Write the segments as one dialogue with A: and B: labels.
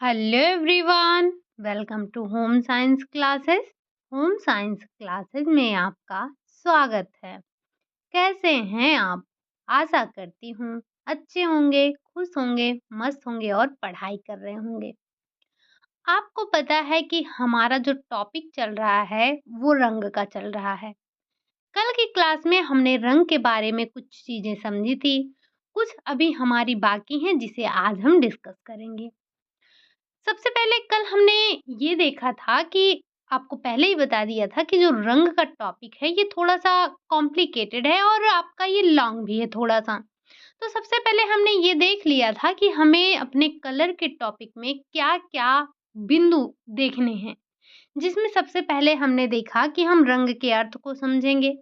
A: Hello everyone, welcome to home science classes. Home science classes में आपका स्वागत है। कैसे हैं आप? आशा करती हूँ अच्छे होंगे, खुश होंगे, मस्त होंगे और पढ़ाई कर रहे होंगे। आपको पता है कि हमारा जो टॉपिक चल रहा है वो रंग का चल रहा है। कल की क्लास में हमने रंग के बारे में कुछ चीजें समझी थी, कुछ अभी हमारी बाकी हैं जिसे आज हम डिस्कस करेंगे। सबसे पहले कल हमने ये देखा था कि आपको पहले ही बता दिया था कि जो रंग का टॉपिक है ये थोड़ा-सा कॉम्प्लिकेटेड है और आपका ये लॉन्ग भी है थोड़ा-सा। तो सबसे पहले हमने ये देख लिया था कि हमें अपने कलर के टॉपिक में क्या-क्या बिंदु देखने हैं। जिसमें सबसे पहले हमने देखा कि हम रंग के अर्थ को समझेंगे,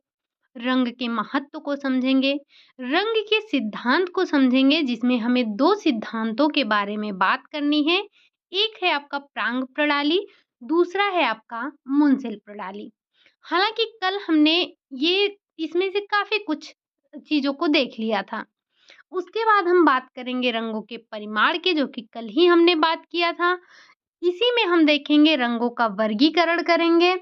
A: रंग के महत्व को समझेंगे, रंग के सिद्धांत को समझेंगे जिसमें हमें 2 सिद्धांतों के बारे में बात करनी है। एक है आपका प्रांग प्रणाली, दूसरा है आपका मुंसिल प्रणाली। हालाँकि कल हमने ये इसमें से काफ़ी कुछ चीज़ों को देख लिया था। उसके बाद हम बात करेंगे रंगों के परिमाण की, जो कि कल ही हमने बात किया था। इसी में हम देखेंगे रंगों का वर्गीकरण करेंगे,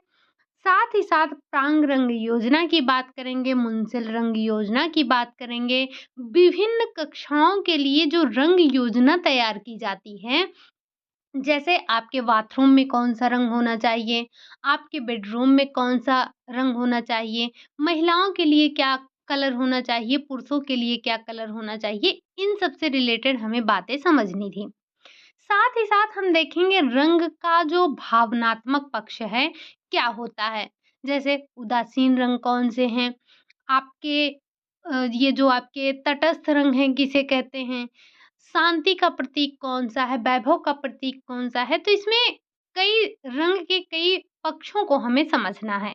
A: साथ ही साथ प्रांग रंग योजना की बात करेंगे, मुंसिल रंग योजना की बात करेंगे। विभिन्न कक्षाओं के लिए जो रंग योजना तैयार की जाती है, जैसे आपके बाथरूम में कौन-सा रंग होना चाहिए, आपके बेडरूम में कौन-सा रंग होना चाहिए, महिलाओं के लिए क्या कलर होना चाहिए, पुरुषों के लिए क्या कलर होना चाहिए, इन सब से रिलेटेड हमें बातें समझनी थी। साथ ही साथ हम देखेंगे रंग का जो भावनात्मक पक्ष है, क्या होता है? जैसे उदासीन रंग कौन से हैं? आपके ये जो आपके तटस्थ रंग हैं किसे कहते हैं? शांति का प्रतीक कौन-सा है? वैभव का प्रतीक कौन-सा है? तो इसमें कई रंग के कई पक्षों को हमें समझना है।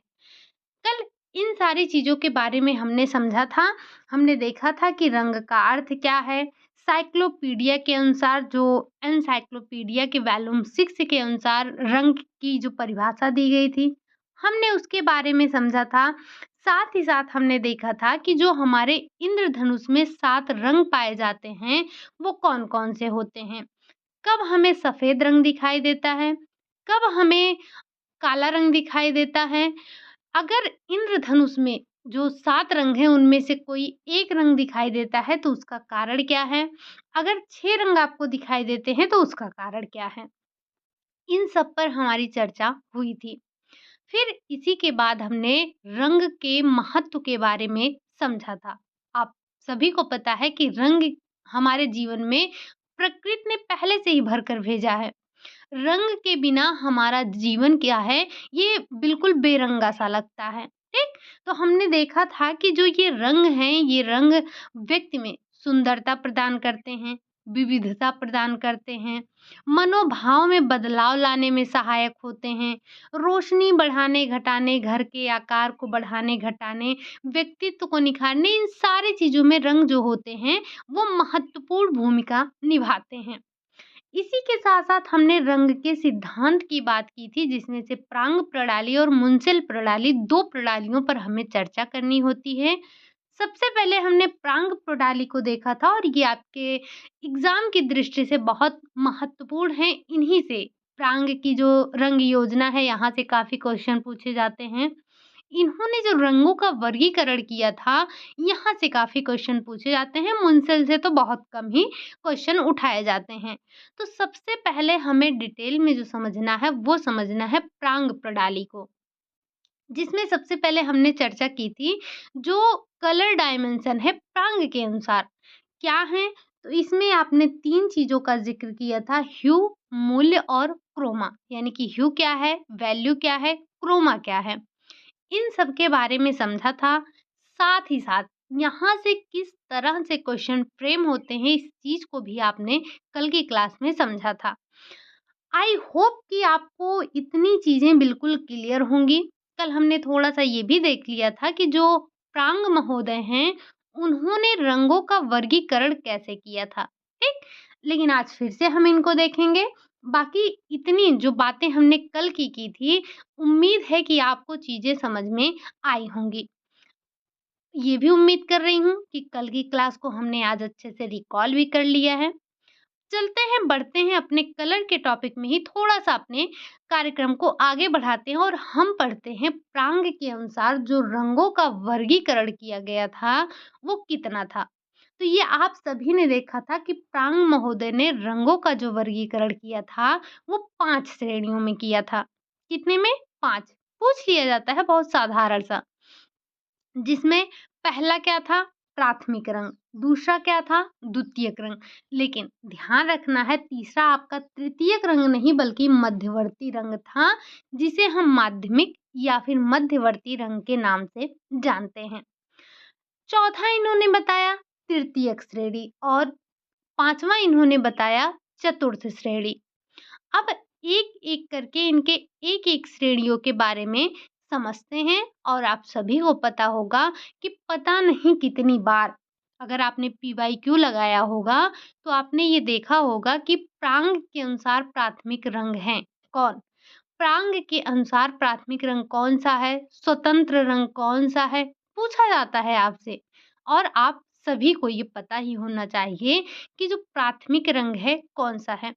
A: कल इन सारी चीज़ों के बारे में हमने समझा था। हमने देखा था कि रंग का अर्थ क्या है? साइक्लोपीडिया के अनुसार, जो एनसाइक्लोपीडिया के वॉल्यूम 6 के अनुसार रंग की जो परिभाषा दी गई थी, हमने उसके बारे में समझा था। साथ ही साथ हमने देखा था कि जो हमारे इंद्रधनुष में 7 रंग पाए जाते हैं, वो कौन-कौन से होते हैं? कब हमें सफ़ेद रंग दिखाई देता है? कब हमें काला रंग दिखाई देता है? अगर इंद्रधनुष में जो 7 रंग हैं, उनमें से कोई एक रंग दिखाई देता है, तो उसका कारण क्या है? अगर 6 रंग आपको दिखाई देते हैं, तो उसका कारण क्या है? इन सब पर हमारी चर्चा हुई थी। फिर इसी के बाद हमने रंग के महत्व के बारे में समझा था। आप सभी को पता है कि रंग हमारे जीवन में प्रकृति ने पहले से ही भर कर भेजा है। रंग के बिना हमारा जीवन क्या है, ये बिल्कुल बेरंगा सा लगता है, ठीक? तो हमने देखा था कि जो ये रंग हैं, ये रंग व्यक्ति में सुंदरता प्रदान करते हैं, विविधता प्रदान करते हैं, मनोभाव में बदलाव लाने में सहायक होते हैं, रोशनी बढ़ाने, घटाने, घर के आकार को बढ़ाने, घटाने, व्यक्तित्व को निखारने, इन सारी चीज़ों में रंग जो होते हैं, वो महत्वपूर्ण भूमिका निभाते हैं। इसी के साथ-साथ हमने रंग के सिद्धांत की बात की थी, जिसमें से प्रांग प्रणाली और मुंसिल प्रणाली, 2 प्रणालियों पर हमें चर्चा करनी होती है। सबसे पहले हमने प्रांग प्रणाली को देखा था और ये आपके एग्ज़ाम की दृष्टि से बहुत महत्वपूर्ण है। इन्हीं से प्रांग की जो रंग योजना है, यहाँ से काफ़ी क्वेश्चन पूछे जाते हैं। इन्होंने जो रंगों का वर्गीकरण किया था, यहाँ से काफ़ी क्वेश्चन पूछे जाते हैं, मुंसिल से तो बहुत कम ही क्वेश्चन उठाए जाते हैं। तो सबसे पहले हमें डिटेल में जो समझना है, वो समझना है प्रांग प्रणाली को, जिसमें सबसे पहले हमने चर्चा की थी, जो कलर डायमेंशन है प्रांग के अनुसार, क्या हैं? तो इसमें आपने 3 चीज़ों का ज़िक्र किया था, ह्यू, मूल्य और क्रोमा। यानी कि ह्यू क्या है, वैल्यू क्या है, क्रोमा क्या है? इन सब के बारे में समझा था। साथ ही साथ यहाँ से किस तरह से क्वेश्चन फ्रेम होते हैं, इस चीज़ को भी आपने कल की क्लास में समझा था। आई होप कि आपको इतनी चीज़ें बिल्कुल क्लियर होंगी। कल हमने थोड़ा-सा ये भी देख लिया था कि जो प्रांग महोदय हैं, उन्होंने रंगों का वर्गीकरण कैसे किया था, ठीक? लेकिन आज फिर से हम इनको देखेंगे। बाकी इतनी जो बातें हमने कल की थी, उम्मीद है कि आपको चीज़ें समझ में आई होंगी। ये भी उम्मीद कर रही हूँ कि कल की क्लास को हमने आज अच्छे से रिकॉल भी कर लिया है। चलते हैं, बढ़ते हैं अपने कलर के टॉपिक में ही थोड़ा-सा अपने कार्यक्रम को आगे बढ़ाते हैं और हम पढ़ते हैं प्रांग के अनुसार जो रंगों का वर्गीकरण किया गया था, वो कितना था? तो ये आप सभी ने देखा था कि प्रांग महोदय ने रंगों का जो वर्गीकरण किया था, वो 5 श्रेणियों में किया था। कितने में? 5। पूछ लिया जाता है बहुत साधारण-सा। जिसमें पहला क्या था? प्राथमिक रंग, दूसरा क्या था? द्वितीयक रंग। लेकिन ध्यान रखना है तीसरा आपका तृतीयक रंग नहीं बल्कि मध्यवर्ती रंग था, जिसे हम माध्यमिक या फिर मध्यवर्ती रंग के नाम से जानते हैं। चौथा इन्होंने बताया तृतीयक श्रेणी और पाँचवाँ इन्होंने बताया चतुर्थ श्रेणी। अब एक-एक करके इनके एक-एक श्रेणियों के बारे में समझते हैं और आप सभी को पता होगा कि पता नहीं कितनी बार अगर आपने पीवाईक्यू लगाया होगा, तो आपने ये देखा होगा कि प्रांग के अनुसार प्राथमिक रंग हैं। कौन? प्रांग के अनुसार प्राथमिक रंग कौन-सा है? स्वतंत्र रंग कौन-सा है? पूछा जाता है आपसे और आप सभी को ये पता ही होना चाहिए कि जो प्राथमिक रंग है, कौन-सा है।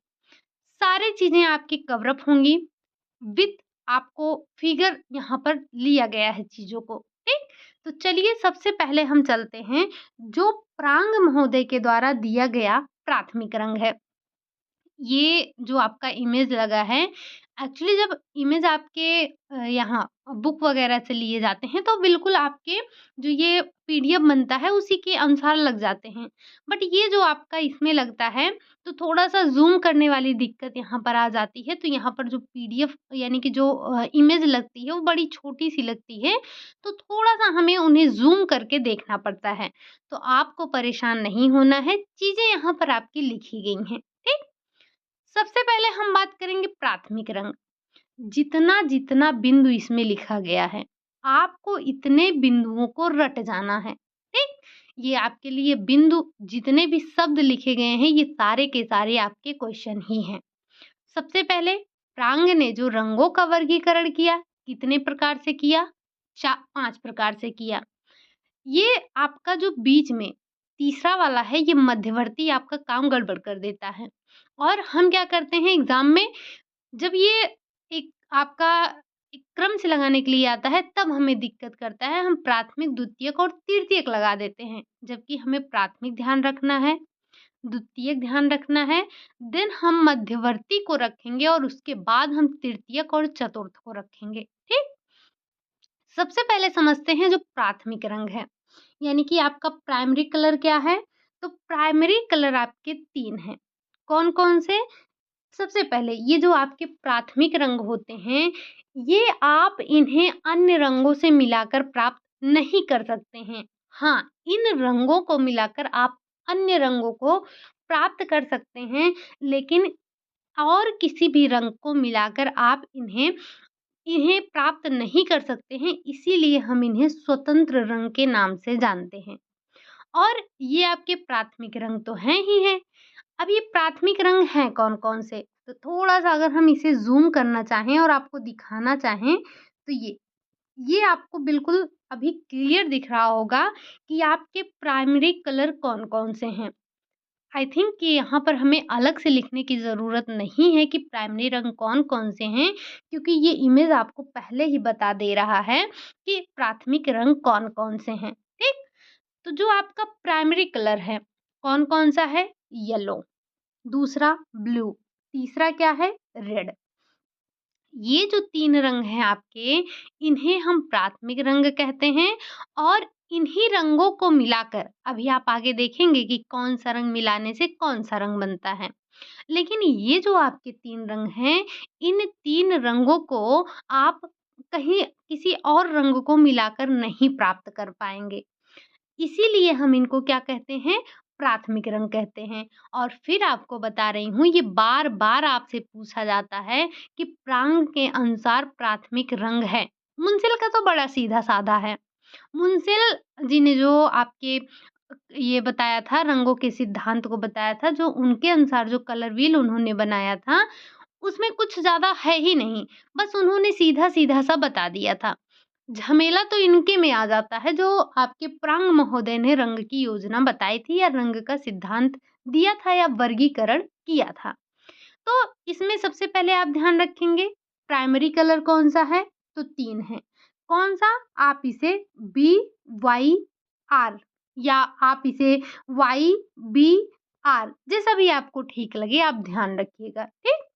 A: सारी चीज़ें आपकी कवर अप होंगी विथ आपको फिगर यहाँ पर लिया गया है चीज़ों को, ठीक? तो चलिए सबसे पहले हम चलते हैं जो प्रांग महोदय के द्वारा दिया गया प्राथमिक रंग है। ये जो आपका इमेज लगा है, एक्चुअली जब इमेज आपके यहाँ बुक वगैरह से लिए जाते हैं, तो बिल्कुल आपके जो ये पीडीएफ बनता है, उसी के अनुसार लग जाते हैं। बट ये जो आपका इसमें लगता है, तो थोड़ा-सा ज़ूम करने वाली दिक्कत यहाँ पर आ जाती है। तो यहाँ पर जो पीडीएफ यानी कि जो इमेज लगती है, वो बड़ी छोटी-सी लगती है, तो थोड़ा-सा हमें उन्हें ज़ूम करके देखना पड़ता है। तो आपको परेशान नहीं होना है, चीज़ें यहाँ पर आपकी लिखी गई हैं, ठीक? सबसे पहले हम बात करेंगे प्राथमिक रंग। जितना-जितना बिंदु इसमें लिखा गया है, आपको इतने बिंदुओं को रट जाना है, ठीक? ये आपके लिए बिंदु जितने भी शब्द लिखे गए हैं, ये सारे के सारे आपके क्वेश्चन ही हैं। सबसे पहले प्रांग ने जो रंगों का वर्गीकरण किया, कितने प्रकार से किया? 5 प्रकार से किया। ये आपका जो बीच में तीसरा वाला है, ये मध्यवर्ती आपका काम गड़बड़ कर देता है। और हम क्या करते हैं एग्ज़ाम में जब ये एक आपका एक क्रम से लगाने के लिए आता है, तब हमें दिक्कत करता है। हम प्राथमिक, द्वितीयक और तृतीयक लगा देते हैं, जबकि हमें प्राथमिक ध्यान रखना है, द्वितीयक ध्यान रखना है, देन हम मध्यवर्ती को रखेंगे और उसके बाद हम तृतीयक और चतुर्थ को रखेंगे, ठीक? सबसे पहले समझते हैं जो प्राथमिक रंग है, यानी कि आपका प्राइमरी कलर क्या है? तो प्राइमरी कलर आपके 3 हैं। कौन-कौन से? सबसे पहले ये जो आपके प्राथमिक रंग होते हैं, ये आप इन्हें अन्य रंगों से मिलाकर प्राप्त नहीं कर सकते हैं। हाँ, इन रंगों को मिलाकर आप अन्य रंगों को प्राप्त कर सकते हैं, लेकिन और किसी भी रंग को मिलाकर आप इन्हें इन्हें प्राप्त नहीं कर सकते हैं, इसीलिए हम इन्हें स्वतंत्र रंग के नाम से जानते हैं। और ये आपके प्राथमिक रंग तो हैं ही हैं। अब ये प्राथमिक रंग हैं कौन-कौन से? तो थोड़ा-सा अगर हम इसे ज़ूम करना चाहें और आपको दिखाना चाहें, तो ये आपको बिल्कुल अभी क्लियर दिख रहा होगा कि आपके प्राइमरी कलर कौन-कौन से हैं। आई थिंक कि यहाँ पर हमें अलग से लिखने की ज़रूरत नहीं है कि प्राइमरी रंग कौन-कौन से हैं, क्योंकि ये इमेज आपको पहले ही बता दे रहा है कि प्राथमिक रंग कौन-कौन से हैं, ठीक? तो जो आपका प्राइमरी कलर है, कौन-कौन सा है? येलो, दूसरा ब्लू, तीसरा क्या है? रेड। ये जो 3 रंग हैं आपके, इन्हें हम प्राथमिक रंग कहते हैं और इन्हीं रंगों को मिलाकर अभी आप आगे देखेंगे कि कौन-सा रंग मिलाने से कौन-सा रंग बनता है। लेकिन ये जो आपके 3 रंग हैं, इन 3 रंगों को आप कहीं किसी और रंग को मिलाकर नहीं प्राप्त कर पाएँगे। इसीलिए हम इनको क्या कहते हैं, प्राथमिक रंग कहते हैं। और फिर आपको बता रही हूँ, ये बार-बार आपसे पूछा जाता है कि प्रांग के अनुसार प्राथमिक रंग है। मुंसिल का तो बड़ा सीधा-साधा है। मुंसिल जी ने जो आपके ये बताया था, रंगों के सिद्धांत को बताया था, जो उनके अनुसार जो कलर व्हील उन्होंने बनाया था, उसमें कुछ ज़्यादा है ही नहीं। बस उन्होंने सीधा-सीधा सा बता दिया था। झमेला तो इनके में आ जाता है जो आपके प्रांग महोदय ने रंग की योजना बताई थी या रंग का सिद्धांत दिया था या वर्गीकरण किया था। तो इसमें सबसे पहले आप ध्यान रखेंगे प्राइमरी कलर कौन सा है, तो 3 है। कौन सा? आप इसे BYR या आप इसे YBR जैसा भी आपको ठीक लगे आप ध्यान रखिएगा, ठीक?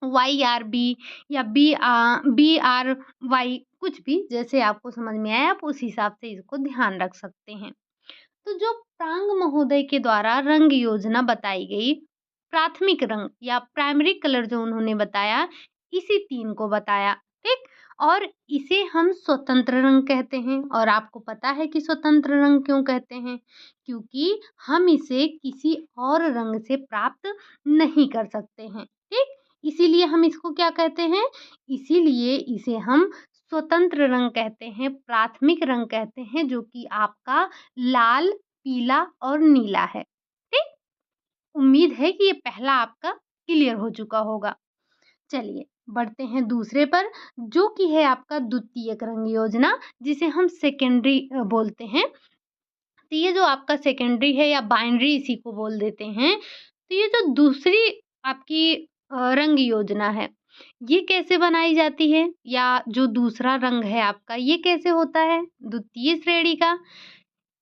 A: YRB या BRY कुछ भी जैसे आपको समझ में आए आप उस हिसाब से इसको ध्यान रख सकते हैं। तो जो प्रांग महोदय के द्वारा रंग योजना बताई गई, प्राथमिक रंग या प्राइमरी कलर जो उन्होंने बताया, इसी 3 को बताया, ठीक? और इसे हम स्वतंत्र रंग कहते हैं और आपको पता है कि स्वतंत्र रंग क्यों कहते हैं? क्योंकि हम इसे किसी और रंग से प्राप्त नहीं कर सकते हैं, ठीक? इसीलिए हम इसको क्या कहते हैं? इसीलिए इसे हम स्वतंत्र रंग कहते हैं, प्राथमिक रंग कहते हैं जो कि आपका लाल, पीला और नीला है, ठीक? उम्मीद है कि ये पहला आपका क्लियर हो चुका होगा। चलिए बढ़ते हैं दूसरे पर जो कि है आपका द्वितीयक रंग योजना जिसे हम सेकेंडरी बोलते हैं। तो ये जो आपका सेकेंडरी है या बाइनरी इसी को बोल देते हैं। तो ये जो दूसरी आपकी रंग योजना है, ये कैसे बनाई जाती है? या जो दूसरा रंग है आपका ये कैसे होता है? द्वितीय श्रेणी का।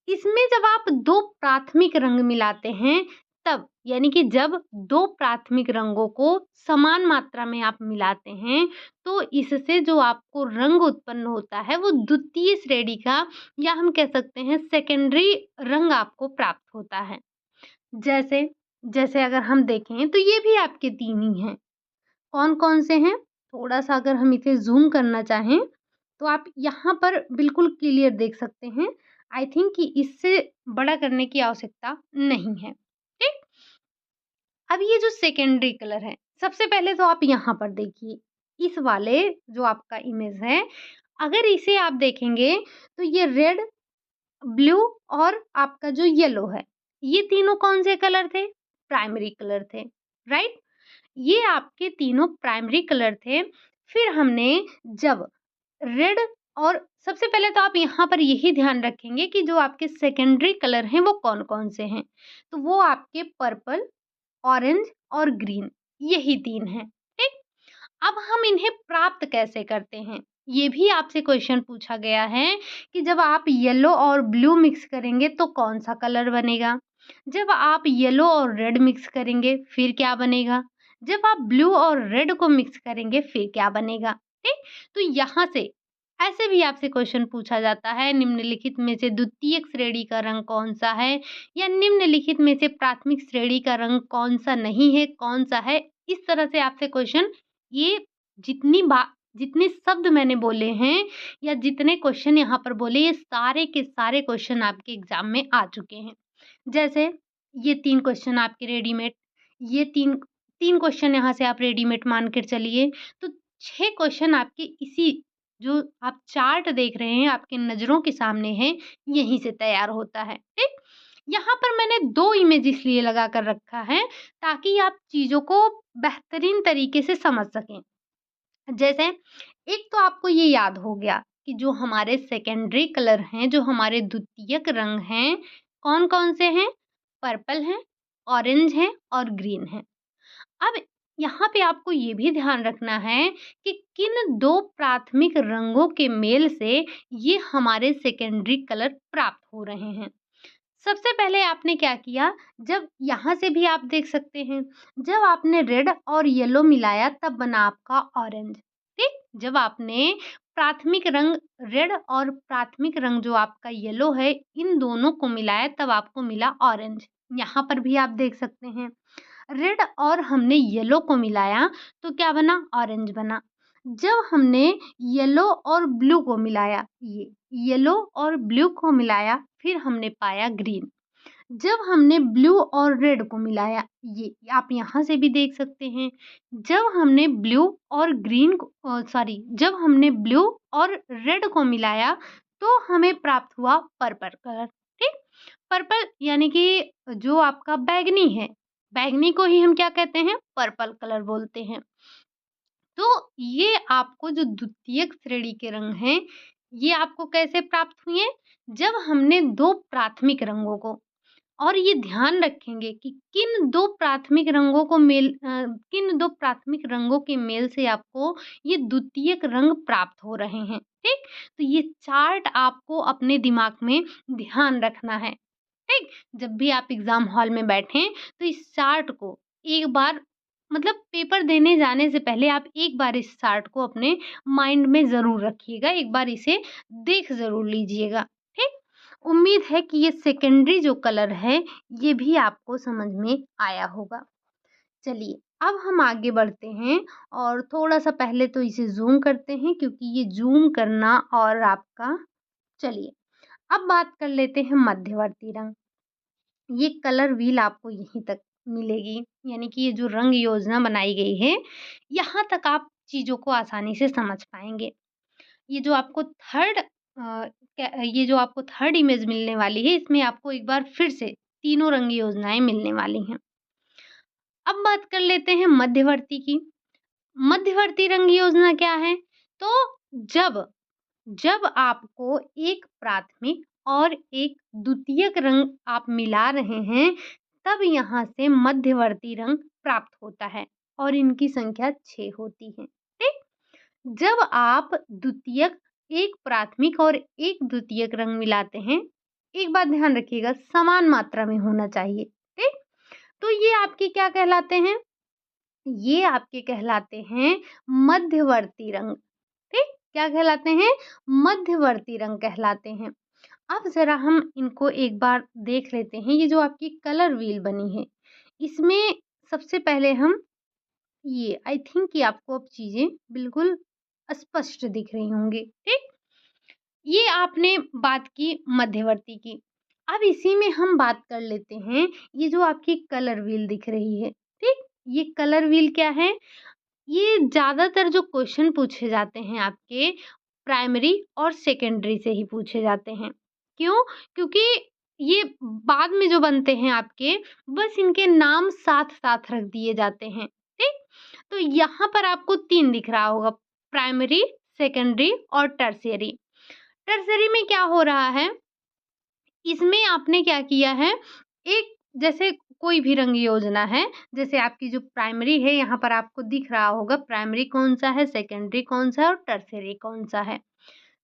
A: इसमें जब आप 2 प्राथमिक रंग मिलाते हैं तब, यानी कि जब 2 प्राथमिक रंगों को समान मात्रा में आप मिलाते हैं, तो इससे जो आपको रंग उत्पन्न होता है वो द्वितीय श्रेणी का या हम कह सकते हैं सेकेंडरी रंग आपको प्राप्त होता है। जैसे जैसे अगर हम देखें तो ये भी आपके 3 ही हैं। कौन-कौन से हैं? थोड़ा-सा अगर हम इसे ज़ूम करना चाहें, तो आप यहाँ पर बिल्कुल क्लियर देख सकते हैं। आई थिंक कि इससे बड़ा करने की आवश्यकता नहीं है, ठीक? अब ये जो सेकेंडरी कलर है, सबसे पहले तो आप यहाँ पर देखिए, इस वाले जो आपका इमेज है, अगर इसे आप देखेंगे, तो ये रेड, ब्लू और आपका जो येलो है, ये तीनों कौन से कलर थे? प्राइमरी कलर थे, राइट? ये आपके तीनों प्राइमरी कलर थे। फिर हमने जब रेड और सबसे पहले तो आप यहाँ पर यही ध्यान रखेंगे कि जो आपके सेकेंडरी कलर हैं वो कौन-कौन से हैं। तो वो आपके पर्पल, ऑरेंज और ग्रीन यही 3 हैं, ठीक? अब हम इन्हें प्राप्त कैसे करते हैं? ये भी आपसे क्वेश्चन पूछा गया है कि जब आप येलो और ब्लू मिक्स करेंगे तो कौन-सा कलर बनेगा? जब आप येलो और रेड मिक्स करेंगे फिर क्या बनेगा? जब आप ब्लू और रेड को मिक्स करेंगे फिर क्या बनेगा? ठीक? तो यहाँ से ऐसे भी आपसे क्वेश्चन पूछा जाता है निम्नलिखित में से द्वितीयक श्रेणी का रंग कौन-सा है? या निम्नलिखित में से प्राथमिक श्रेणी का रंग कौन-सा नहीं है, कौन-सा है? इस तरह से आपसे क्वेश्चन ये जितनी बा जितने शब्द मैंने बोले हैं या जितने क्वेश्चन यहाँ पर बोले ये सारे के सारे क्वेश्चन आपके एग्जाम में आ चुके हैं। जैसे ये 3 क्वेश्चन आपके रेडीमेड, ये 3 क्वेश्चन यहाँ से आप रेडीमेड मान कर चलिए, तो 6 क्वेश्चन आपके इसी जो आप चार्ट देख रहे हैं आपकी नज़रों के सामने है, यहीं से तैयार होता है, ठीक? यहाँ पर मैंने 2 इमेज इसलिए लगा कर रखा है ताकि आप चीज़ों को बेहतरीन तरीके से समझ सकें। जैसे एक तो आपको ये याद हो गया कि जो हमारे सेकेंडरी कलर हैं, जो हमारे द्वितीयक रंग हैं, कौन-कौन से हैं? पर्पल हैं, ऑरेंज हैं और ग्रीन हैं। अब यहाँ पे आपको ये भी ध्यान रखना है कि किन 2 प्राथमिक रंगों के मेल से ये हमारे सेकेंडरी कलर प्राप्त हो रहे हैं। सबसे पहले आपने क्या किया, जब यहाँ से भी आप देख सकते हैं, जब आपने रेड और येलो मिलाया तब बना आपका ऑरेंज, ठीक? जब आपने प्राथमिक रंग रेड और प्राथमिक रंग जो आपका येलो है, इन दोनों को मिलाया तब आपको मिला ऑरेंज। यहाँ पर भी आप देख सकते हैं, रेड और हमने येलो को मिलाया तो क्या बना? ऑरेंज बना। जब हमने येलो और ब्लू को मिलाया, ये येलो और ब्लू को मिलाया फिर हमने पाया ग्रीन। जब हमने ब्लू और रेड को मिलाया, ये आप यहाँ से भी देख सकते हैं। जब हमने ब्लू और जब हमने ब्लू और रेड को मिलाया तो हमें प्राप्त हुआ पर्पल कलर, ठीक? पर्पल यानी कि जो आपका बैंगनी है, बैंगनी को ही हम क्या कहते हैं? पर्पल कलर बोलते हैं। तो ये आपको जो द्वितीयक श्रेणी के रंग हैं, ये आपको कैसे प्राप्त हुए? जब हमने 2 प्राथमिक रंगों को और ये ध्यान रखेंगे कि किन 2 प्राथमिक रंगों के मेल से आपको ये द्वितीयक रंग प्राप्त हो रहे हैं, ठीक? तो ये चार्ट आपको अपने दिमाग में ध्यान रखना है, ठीक? जब भी आप एग्ज़ाम हॉल में बैठें, तो इस चार्ट को एक बार मतलब पेपर देने जाने से पहले आप एक बार इस चार्ट को अपने माइंड में ज़रूर रखिएगा, एक बार इसे देख ज़रूर लीजिएगा, ठीक? उम्मीद है कि ये सेकेंडरी जो कलर है, ये भी आपको समझ में आया होगा। चलिए, अब हम आगे बढ़ते हैं और थोड़ा-सा पहले तो इसे ज़ूम करते हैं क्योंकि ये ज़ूम करना और आपका चलिए, अब बात कर लेते हैं मध्यवर्ती रंग। ये कलर व्हील आपको यहीं तक मिलेगी, यानी कि ये जो रंग योजना बनाई गई है, यहाँ तक आप चीज़ों को आसानी से समझ पाएँगे। ये जो आपको थर्ड इमेज मिलने वाली है, इसमें आपको एक बार फिर से तीनों रंग योजनाएँ मिलने वाली हैं। अब बात कर लेते हैं मध्यवर्ती की। मध्यवर्ती रंग योजना क्या है? तो जब जब आपको एक प्राथमिक और एक द्वितीयक रंग आप मिला रहे हैं, तब यहाँ से मध्यवर्ती रंग प्राप्त होता है और इनकी संख्या 6 होती है, ठीक? जब आप द्वितीयक एक प्राथमिक और एक द्वितीयक रंग मिलाते हैं, एक बात ध्यान रखिएगा समान मात्रा में होना चाहिए, ठीक? तो ये आपके क्या कहलाते हैं? ये आपके कहलाते हैं मध्यवर्ती रंग, ठीक? क्या कहलाते हैं? मध्यवर्ती रंग कहलाते हैं। अब ज़रा हम इनको एक बार देख लेते हैं, ये जो आपकी कलर व्हील बनी है, इसमें सबसे पहले हम ये आई थिंक कि आपको अब चीज़ें बिल्कुल स्पष्ट दिख रही होंगी, ठीक? ये आपने बात की मध्यवर्ती की। अब इसी में हम बात कर लेते हैं, ये जो आपकी कलर व्हील दिख रही है, ठीक? ये कलर व्हील क्या है? ये ज़्यादातर जो क्वेश्चन पूछे जाते हैं आपके प्राइमरी और सेकेंडरी से ही पूछे जाते हैं। क्यों? क्योंकि ये बाद में जो बनते हैं आपके, बस इनके नाम साथ-साथ रख दिए जाते हैं, ठीक? तो यहाँ पर आपको 3 दिख रहा होगा, प्राइमरी, सेकेंडरी और टर्शियरी। टर्शियरी में क्या हो रहा है, इसमें आपने क्या किया है, एक जैसे कोई भी रंग योजना है, जैसे आपकी जो प्राइमरी है, यहाँ पर आपको दिख रहा होगा प्राइमरी कौन-सा है, सेकेंडरी कौन-सा है और टर्शियरी कौन-सा है।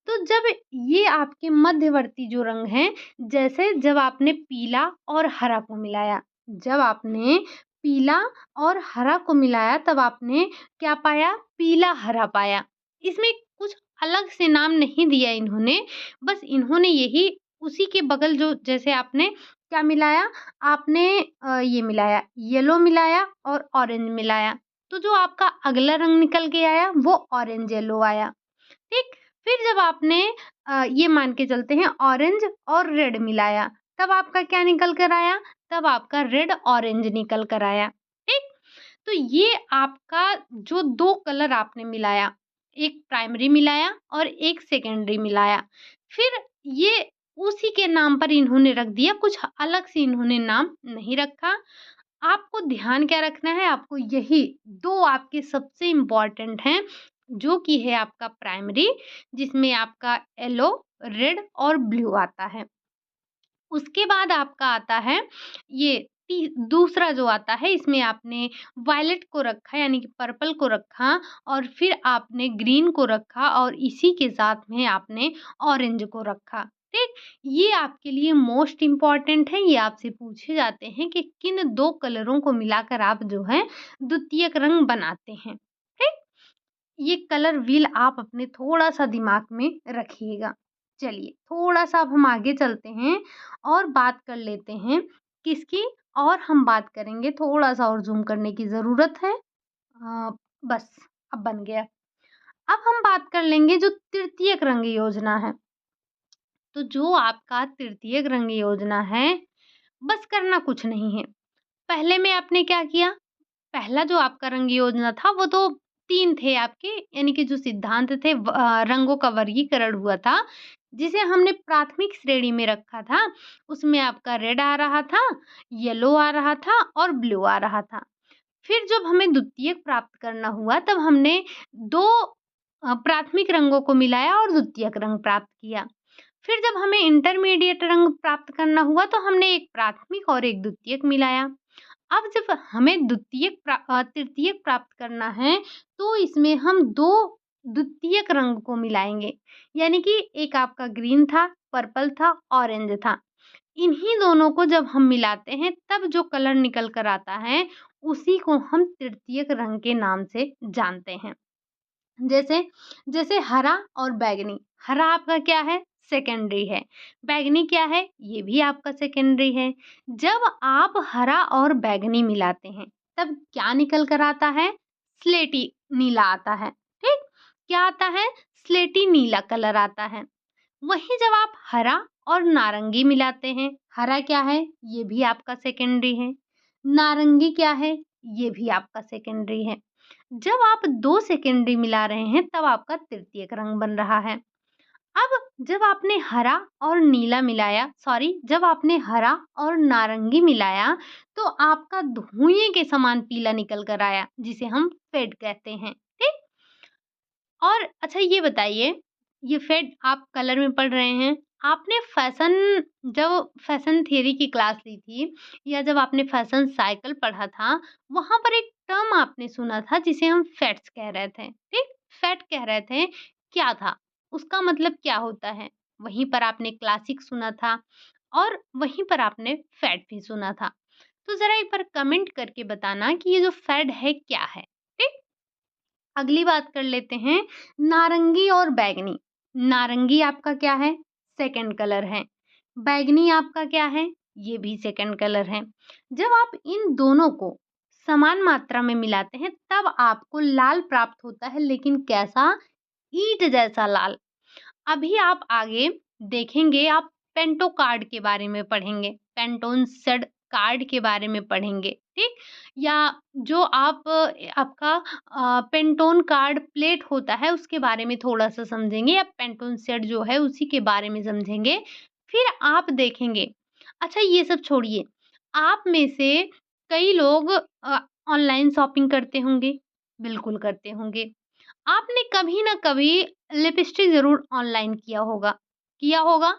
A: तो जब ये आपके मध्यवर्ती जो रंग हैं, जैसे जब आपने पीला और हरा को मिलाया, जब आपने पीला और हरा को मिलाया, तब आपने क्या पाया? पीला-हरा पाया। इसमें कुछ अलग से नाम नहीं दिया इन्होंने, बस इन्होंने यही उसी के बगल जो जैसे आपने क्या मिलाया? आपने ये मिलाया, येलो मिलाया और ऑरेंज मिलाया। तो जो आपका अगला रंग निकल के आया, वो ऑरेंज येलो आया, ठीक? फिर जब आपने ये मान के चलते हैं ऑरेंज और रेड मिलाया, तब आपका क्या निकल कर आया? तब आपका रेड ऑरेंज निकल कर आया, ठीक? तो ये आपका जो 2 कलर आपने मिलाया, एक प्राइमरी मिलाया और एक सेकेंडरी मिलाया। फिर ये उसी के नाम पर इन्होंने रख दिया, कुछ अलग से इन्होंने नाम नहीं रखा। आपको ध्यान क्या रखना है, आपको यही 2 आपके सबसे इम्पोर्टेंट हैं, जो कि है आपका प्राइमरी जिसमें आपका येलो, रेड और ब्लू आता है। उसके बाद आपका आता है ये दूसरा जो आता है, इसमें आपने वायलेट को रखा यानी कि पर्पल को रखा और फिर आपने ग्रीन को रखा और इसी के साथ में आपने ऑरेंज को रखा, ठीक? ये आपके लिए मोस्ट इम्पोर्टेंट है, ये आपसे पूछे जाते हैं कि किन 2 कलरों को मिलाकर आप जो है द्वितीयक रंग बनाते हैं, ठीक? ये कलर व्हील आप अपने थोड़ा-सा दिमाग में रखिएगा। चलिए, थोड़ा-सा अब हम आगे चलते हैं और बात कर लेते हैं किसकी? और हम बात करेंगे, थोड़ा-सा और ज़ूम करने की ज़रूरत है। बस अब बन गया। अब हम बात कर लेंगे जो तृतीयक रंग योजना है। तो जो आपका तृतीयक रंग योजना है, बस करना कुछ नहीं है। पहले में आपने क्या किया? पहला जो आपका रंग योजना था वो तो 3 थे आपके यानी कि जो सिद्धांत थे रंगों का वर्गीकरण हुआ था, जिसे हमने प्राथमिक श्रेणी में रखा था, उसमें आपका रेड आ रहा था, येलो आ रहा था और ब्लू आ रहा था। फिर जब हमें द्वितीयक प्राप्त करना हुआ तब हमने 2 प्राथमिक रंगों को मिलाया और द्वितीयक रंग प्राप्त किया। फिर जब हमें इंटरमीडिएट रंग प्राप्त करना हुआ तो हमने एक प्राथमिक और एक द्वितीयक मिलाया। अब जब हमें तृतीयक प्राप्त करना है तो इसमें हम 2 द्वितीयक रंग को मिलाएँगे। यानी कि एक आपका ग्रीन था, पर्पल था, ऑरेंज था। इन्हीं दोनों को जब हम मिलाते हैं तब जो कलर निकल कर आता है उसी को हम तृतीयक रंग के नाम से जानते हैं। जैसे जैसे हरा और बैंगनी। हरा आपका क्या है? सेकेंडरी है। बैंगनी क्या है? ये भी आपका सेकेंडरी है। जब आप हरा और बैंगनी मिलाते हैं तब क्या निकल कर आता है? स्लेटी नीला आता है। ठीक? क्या आता है? स्लेटी नीला कलर आता है। वहीं जब आप हरा और नारंगी मिलाते हैं, हरा क्या है? ये भी आपका सेकेंडरी है। नारंगी क्या है? ये भी आपका सेकेंडरी है। जब आप 2 सेकेंडरी मिला रहे हैं तब आपका तृतीयक रंग बन रहा है। अब जब आपने हरा और नीला मिलाया, सॉरी, जब आपने हरा और नारंगी मिलाया तो आपका धुएं के समान पीला निकल कर आया जिसे हम फेड कहते हैं। ठीक? और अच्छा ये बताइए, ये फेड आप कलर में पढ़ रहे हैं, आपने जब फैशन थ्योरी की क्लास ली थी या जब आपने फैशन साइकिल पढ़ा था, वहाँ पर एक टर्म आपने सुना था जिसे हम फेड्स कह रहे थे, ठीक? फेड कह रहे थे, क्या था? उसका मतलब क्या होता है? वहीं पर आपने क्लासिक सुना था और वहीं पर आपने फेड भी सुना था। तो ज़रा एक बार कमेंट करके बताना कि ये जो फेड है क्या है? ठीक? अगली बात कर लेते हैं नारंगी और बैंगनी। नारंगी आपका क्या है? सेकंड कलर है। बैंगनी आपका क्या है? ये भी सेकंड कलर है। जब आप इन दोनों को समान मात्रा में मिलाते हैं तब आपको लाल प्राप्त होता है, लेकिन कैसा? ईंट जैसा लाल। अभी आप आगे देखेंगे, आप पेंटो कार्ड के बारे में पढ़ेंगे, पेंटोन सेड कार्ड के बारे में पढ़ेंगे, ठीक? या जो आपका पेंटोन कार्ड प्लेट होता है उसके बारे में थोड़ा-सा समझेंगे या पेंटोन सेट जो है उसी के बारे में समझेंगे। फिर आप देखेंगे, अच्छा ये सब छोड़िए, आप में से कई लोग ऑनलाइन शॉपिंग करते होंगे, बिल्कुल करते होंगे। आपने कभी ना कभी लिपस्टिक ज़रूर ऑनलाइन किया होगा।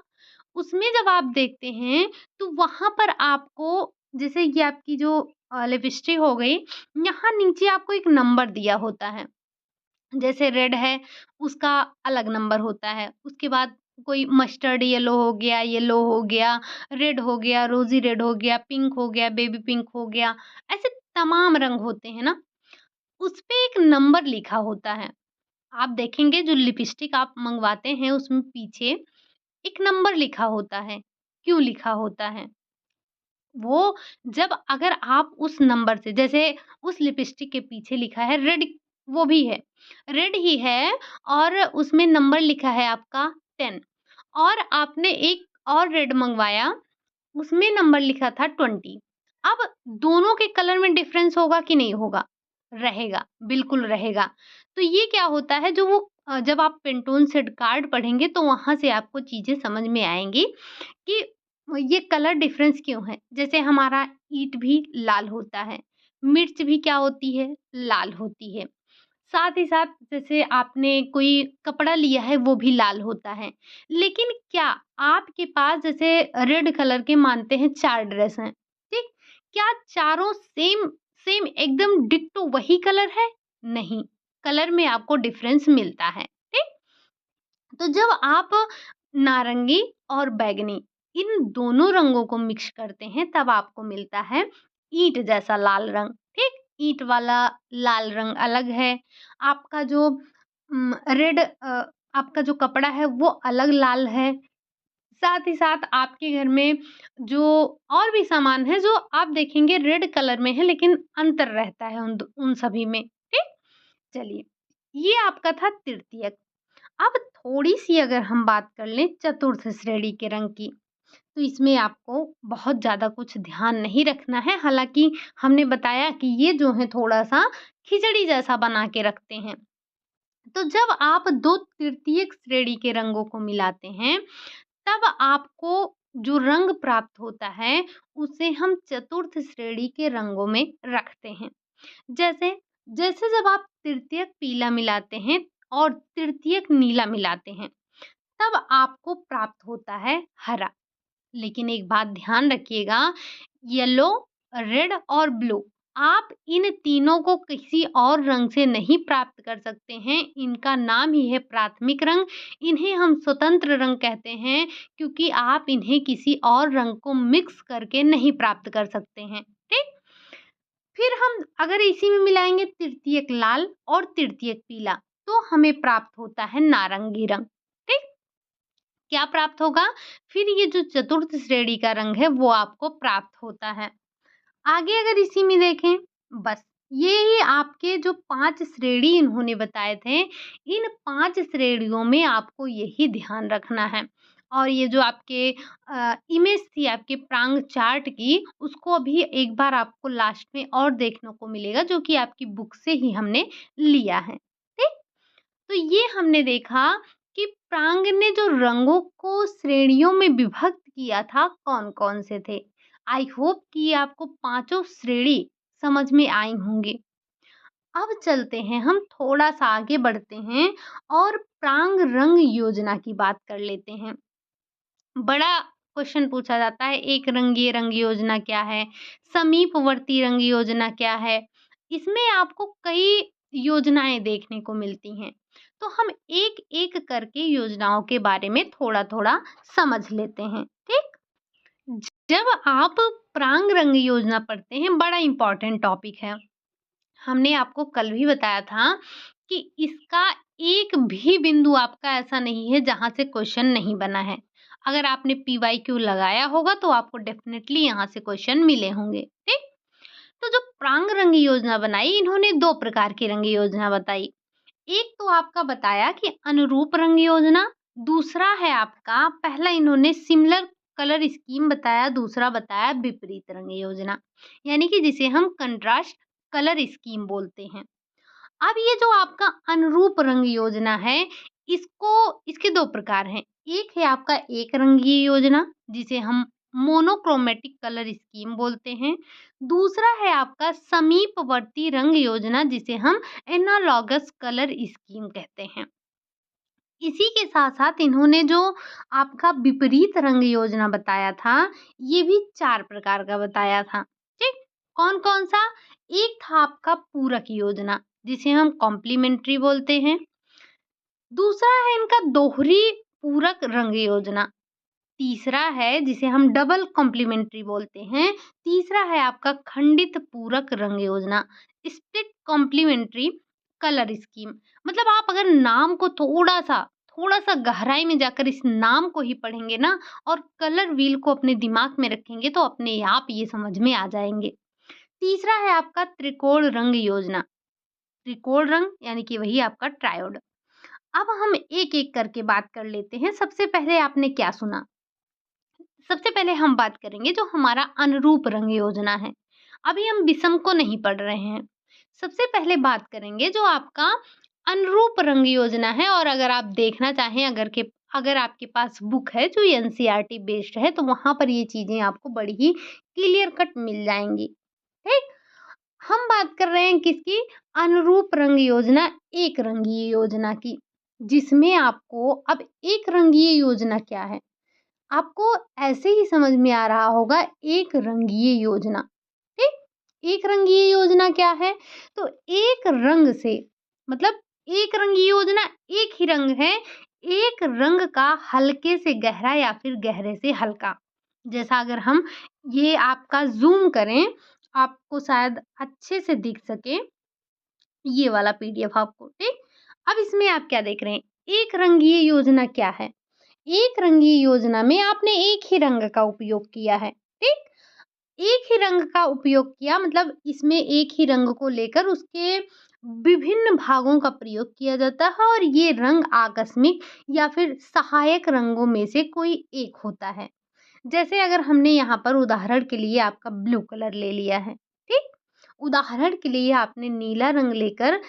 A: उसमें जब आप देखते हैं तो वहाँ पर आपको, जैसे ये आपकी जो लिपस्टिक हो गई, यहाँ नीचे आपको एक नंबर दिया होता है। जैसे रेड है, उसका अलग नंबर होता है। उसके बाद कोई मस्टर्ड येलो हो गया, रेड हो गया, रोज़ी रेड हो गया, पिंक हो गया, बेबी पिंक हो गया, ऐसे तमाम रंग होते हैं ना, उसपे एक नंबर लिखा होता है। आप देखेंगे जो लिपस्टिक आप मँगवाते हैं उसमें पीछे एक नंबर लिखा होता है। क्यों लिखा होता है? वो जब अगर आप उस नंबर से, जैसे उस लिपस्टिक के पीछे लिखा है रेड, वो भी है, रेड ही है और उसमें नंबर लिखा है आपका 10, और आपने एक और रेड मँगवाया, उसमें नंबर लिखा था 20। अब दोनों के कलर में डिफ़रेंस होगा कि नहीं होगा? रहेगा, बिल्कुल रहेगा। तो ये क्या होता है, जब आप पेंटोन सेड कार्ड पढ़ेंगे तो वहाँ से आपको चीज़ें समझ में आएँगी कि ये कलर डिफ़रेंस क्यों है। जैसे हमारा ईंट भी लाल होता है, मिर्च भी क्या होती है? लाल होती है। साथ ही साथ जैसे आपने कोई कपड़ा लिया है वो भी लाल होता है। लेकिन क्या आपके पास जैसे रेड कलर के मानते हैं 4 ड्रेस हैं, ठीक? क्या चारों सेम सेम एकदम डिट्टो वही कलर है? नहीं, कलर में आपको डिफ़रेंस मिलता है, ठीक? तो जब आप नारंगी और बैंगनी इन दोनों रंगों को मिक्स करते हैं तब आपको मिलता है ईंट जैसा लाल रंग, ठीक? ईंट वाला लाल रंग अलग है। आपका जो रेड आपका जो कपड़ा है वो अलग लाल है। साथ ही साथ आपके घर में जो और भी सामान है जो आप देखेंगे रेड कलर में है, लेकिन अंतर रहता है उन सभी में, ठीक? चलिए, ये आपका था तृतीयक। अब थोड़ी-सी अगर हम बात कर लें चतुर्थ श्रेणी के रंग की, तो इसमें आपको बहुत ज़्यादा कुछ ध्यान नहीं रखना है। हालाँकि हमने बताया कि ये जो है थोड़ा-सा खिचड़ी जैसा बना के रखते हैं। तो जब आप 2 तृतीयक श्रेणी के रंगों को मिलाते हैं, तब आपको जो रंग प्राप्त होता है, उसे हम चतुर्थ श्रेणी के रंगों में रखते हैं। जैसे जैसे जब आप तृतीयक पीला मिलाते हैं और तृतीयक नीला मिलाते हैं, तब आपको प्राप्त होता है हरा। लेकिन एक बात ध्यान रखिएगा, येलो, रेड और ब्लू, आप इन तीनों को किसी और रंग से नहीं प्राप्त कर सकते हैं। इनका नाम ही है प्राथमिक रंग। इन्हें हम स्वतंत्र रंग कहते हैं क्योंकि आप इन्हें किसी और रंग को मिक्स करके नहीं प्राप्त कर सकते हैं। ठीक? फिर हम अगर इसी में मिलाएंगे तृतीयक लाल और तृतीयक पीला, तो हमें प्राप्त होता है नारंगी रंग। ठीक? क्या प्राप्त होगा? फिर ये जो चतुर्थ श्रेणी का रंग है वो आपको प्राप्त होता है। आगे अगर इसी में देखें, बस ये ही आपके जो 5 श्रेणी इन्होंने बताए थे, इन 5 श्रेणियों में आपको यही ध्यान रखना है। और ये जो आपके इमेज थी आपके प्रांग चार्ट की, उसको अभी एक बार आपको लास्ट में और देखने को मिलेगा जो कि आपकी बुक से ही हमने लिया है। ठीक? तो ये हमने देखा कि प्रांग ने जो रंगों को श्रेणियों में विभक्त किया था, कौन-कौन से थे। आई होप कि ये आपको पाँचों श्रेणी समझ में आई होंगी। अब चलते हैं, हम थोड़ा-सा आगे बढ़ते हैं और प्रांग रंग योजना की बात कर लेते हैं। बड़ा क्वेश्चन पूछा जाता है, एक रंगीय रंग योजना क्या है? समीपवर्ती रंग योजना क्या है? इसमें आपको कई योजनाएँ देखने को मिलती हैं। तो हम एक-एक करके योजनाओं के बारे में थोड़ा-थोड़ा समझ लेते हैं, ठीक? जब आप प्रांग रंग योजना पढ़ते हैं, बड़ा इम्पोर्टेंट टॉपिक है। हमने आपको कल भी बताया था कि इसका एक भी बिंदु आपका ऐसा नहीं है जहाँ से क्वेश्चन नहीं बना है। अगर आपने पीवाईक्यू लगाया होगा तो आपको डेफिनेटली यहाँ से क्वेश्चन मिले होंगे, ठीक? तो जो प्रांग रंग योजना बनाई, इन्होंने 2 प्रकार की रंग योजना बताई। एक तो आपका बताया कि अनुरूप रंग योजना, दूसरा है आपका पहला इन्होंने सिमिलर कलर स्कीम बताया, दूसरा बताया विपरीत रंग योजना, यानी कि जिसे हम कंट्रास्ट कलर स्कीम बोलते हैं। अब ये जो आपका अनुरूप रंग योजना है, इसके 2 प्रकार हैं। एक है आपका एक रंगीय योजना, जिसे हम मोनोक्रोमैटिक कलर स्कीम बोलते हैं। दूसरा है आपका समीपवर्ती रंग योजना, जिसे हम एनालॉगस कलर स्कीम कहते हैं। इसी के साथ-साथ इन्होंने जो आपका विपरीत रंग योजना बताया था, ये भी 4 प्रकार का बताया था। ठीक? कौन-कौन सा? एक था आपका पूरक योजना, जिसे हम कॉम्प्लीमेंट्री बोलते हैं। दूसरा है इनका दोहरी पूरक रंग योजना। तीसरा है जिसे हम डबल कॉम्प्लीमेंट्री बोलते हैं। तीसरा है आपका खंडित पूरक रंग योजना, स्प्लिट कॉम्प्लीमेंट्री कलर स्कीम। मतलब आप अगर नाम को थोड़ा-सा गहराई में जाकर इस नाम को ही पढ़ेंगे ना और कलर व्हील को अपने दिमाग में रखेंगे तो अपने आप ये समझ में आ जाएँगे। तीसरा है आपका त्रिकोण रंग योजना। त्रिकोण रंग यानी कि वही आपका ट्रायोड। अब हम एक-एक करके बात कर लेते हैं। सबसे पहले आपने क्या सुना? सबसे पहले हम बात करेंगे जो हमारा अनुरूप रंग योजना है। अभी हम विषम को नहीं पढ़ रहे हैं। सबसे पहले बात करेंगे जो आपका अनुरूप रंग योजना है, और अगर आप देखना चाहें, अगर आपके पास बुक है जो एनसीईआरटी बेस्ड है तो वहाँ पर ये चीज़ें आपको बड़ी ही क्लियर कट मिल जाएँगी। ठीक? हम बात कर रहे हैं किसकी? अनुरूप रंग योजना, एक रंगीय योजना की। जिसमें आपको अब एक रंगीय योजना क्या है? आपको ऐसे ही समझ में आ रहा होगा, एक रंगीय योजना, ठीक? एक रंगीय योजना क्या है? तो एक रंग से, मतलब एक रंगीय योजना एक ही रंग है, एक रंग का हल्के से गहरा या फिर गहरे से हल्का। जैसा अगर हम ये आपका ज़ूम करें, आपको शायद अच्छे से दिख सके ये वाला पीडीएफ आपको, ठीक? अब इसमें आप क्या देख रहे हैं? एक रंगीय योजना क्या है? एक रंगीय योजना में आपने एक ही रंग का उपयोग किया है, ठीक? एक ही रंग का उपयोग किया, मतलब इसमें एक ही रंग को लेकर उसके विभिन्न भागों का प्रयोग किया जाता है और ये रंग आकस्मिक या फिर सहायक रंगों में से कोई एक होता है। जैसे अगर हमने यहाँ पर उदाहरण के लिए आपका ब्लू कलर ले लिया है, ठीक? उदाहरण के लिए आपने नीला रंग लेकर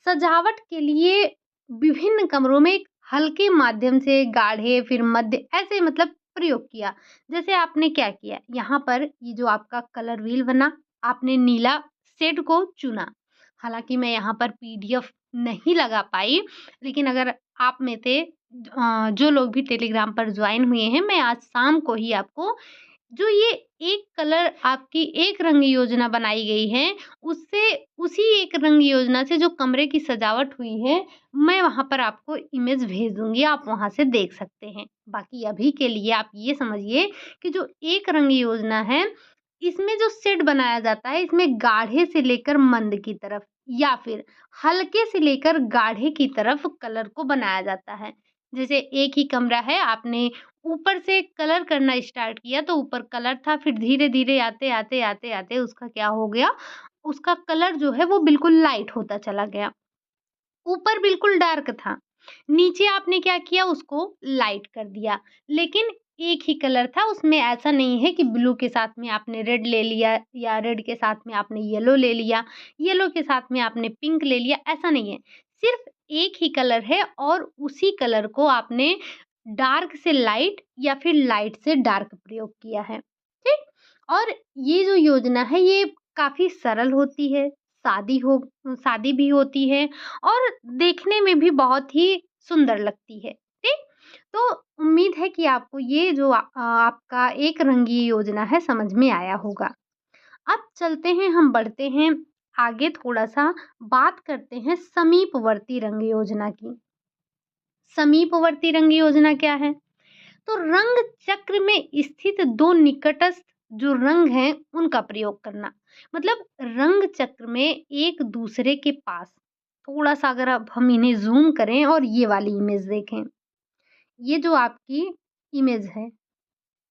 A: सजावट के लिए विभिन्न कमरों में एक हल्के माध्यम से गाढ़े फिर मध्य ऐसे मतलब प्रयोग किया। जैसे आपने क्या किया, यहाँ पर ये जो आपका कलर व्हील बना, आपने नीला शेड को चुना। हालाँकि मैं यहाँ पर पीडीएफ नहीं लगा पाई, लेकिन अगर आप में से जो लोग भी टेलीग्राम पर ज्वाइन हुए हैं, मैं आज शाम को ही आपको जो ये एक कलर आपकी एक रंग योजना बनाई गई है, उससे उसी एक रंग योजना से जो कमरे की सजावट हुई है, मैं वहाँ पर आपको इमेज भेज दूँगी, आप वहाँ से देख सकते हैं। बाकी अभी के लिए आप ये समझिए कि जो एक रंग योजना है, इसमें जो शेड बनाया जाता है, इसमें गाढ़े से लेकर मंद की तरफ या फिर हल्के से लेकर गाढ़े की तरफ कलर को बनाया जाता है। जैसे एक ही कमरा है, आपने ऊपर से कलर करना स्टार्ट किया तो ऊपर कलर था, फिर धीरे-धीरे आते उसका क्या हो गया, उसका कलर जो है वो बिल्कुल लाइट होता चला गया। ऊपर बिल्कुल डार्क था, नीचे आपने क्या किया उसको लाइट कर दिया। लेकिन एक ही कलर था, उसमें ऐसा नहीं है कि ब्लू के साथ में आपने रेड ले लिया या रेड के साथ में आपने येलो ले लिया, येलो के साथ में आपने पिंक ले लिया, ऐसा नहीं है। सिर्फ़ एक ही कलर है और उसी कलर को आपने डार्क से लाइट या फिर लाइट से डार्क प्रयोग किया है, ठीक? और ये जो योजना है ये काफ़ी सरल होती है, सादी भी होती है और देखने में भी बहुत ही सुंदर लगती है, ठीक? तो उम्मीद है कि आपको ये जो आपका एक रंगी योजना है समझ में आया होगा। अब चलते हैं हम बढ़ते हैं आगे थोड़ा-सा बात करते हैं समीपवर्ती रंग योजना की। समीपवर्ती रंग योजना क्या है? तो रंग चक्र में स्थित 2 निकटस्थ जो रंग हैं, उनका प्रयोग करना। मतलब रंग चक्र में एक दूसरे के पास थोड़ा-सा अगर अब हम इन्हें ज़ूम करें और ये वाली इमेज देखें। ये जो आपकी इमेज है,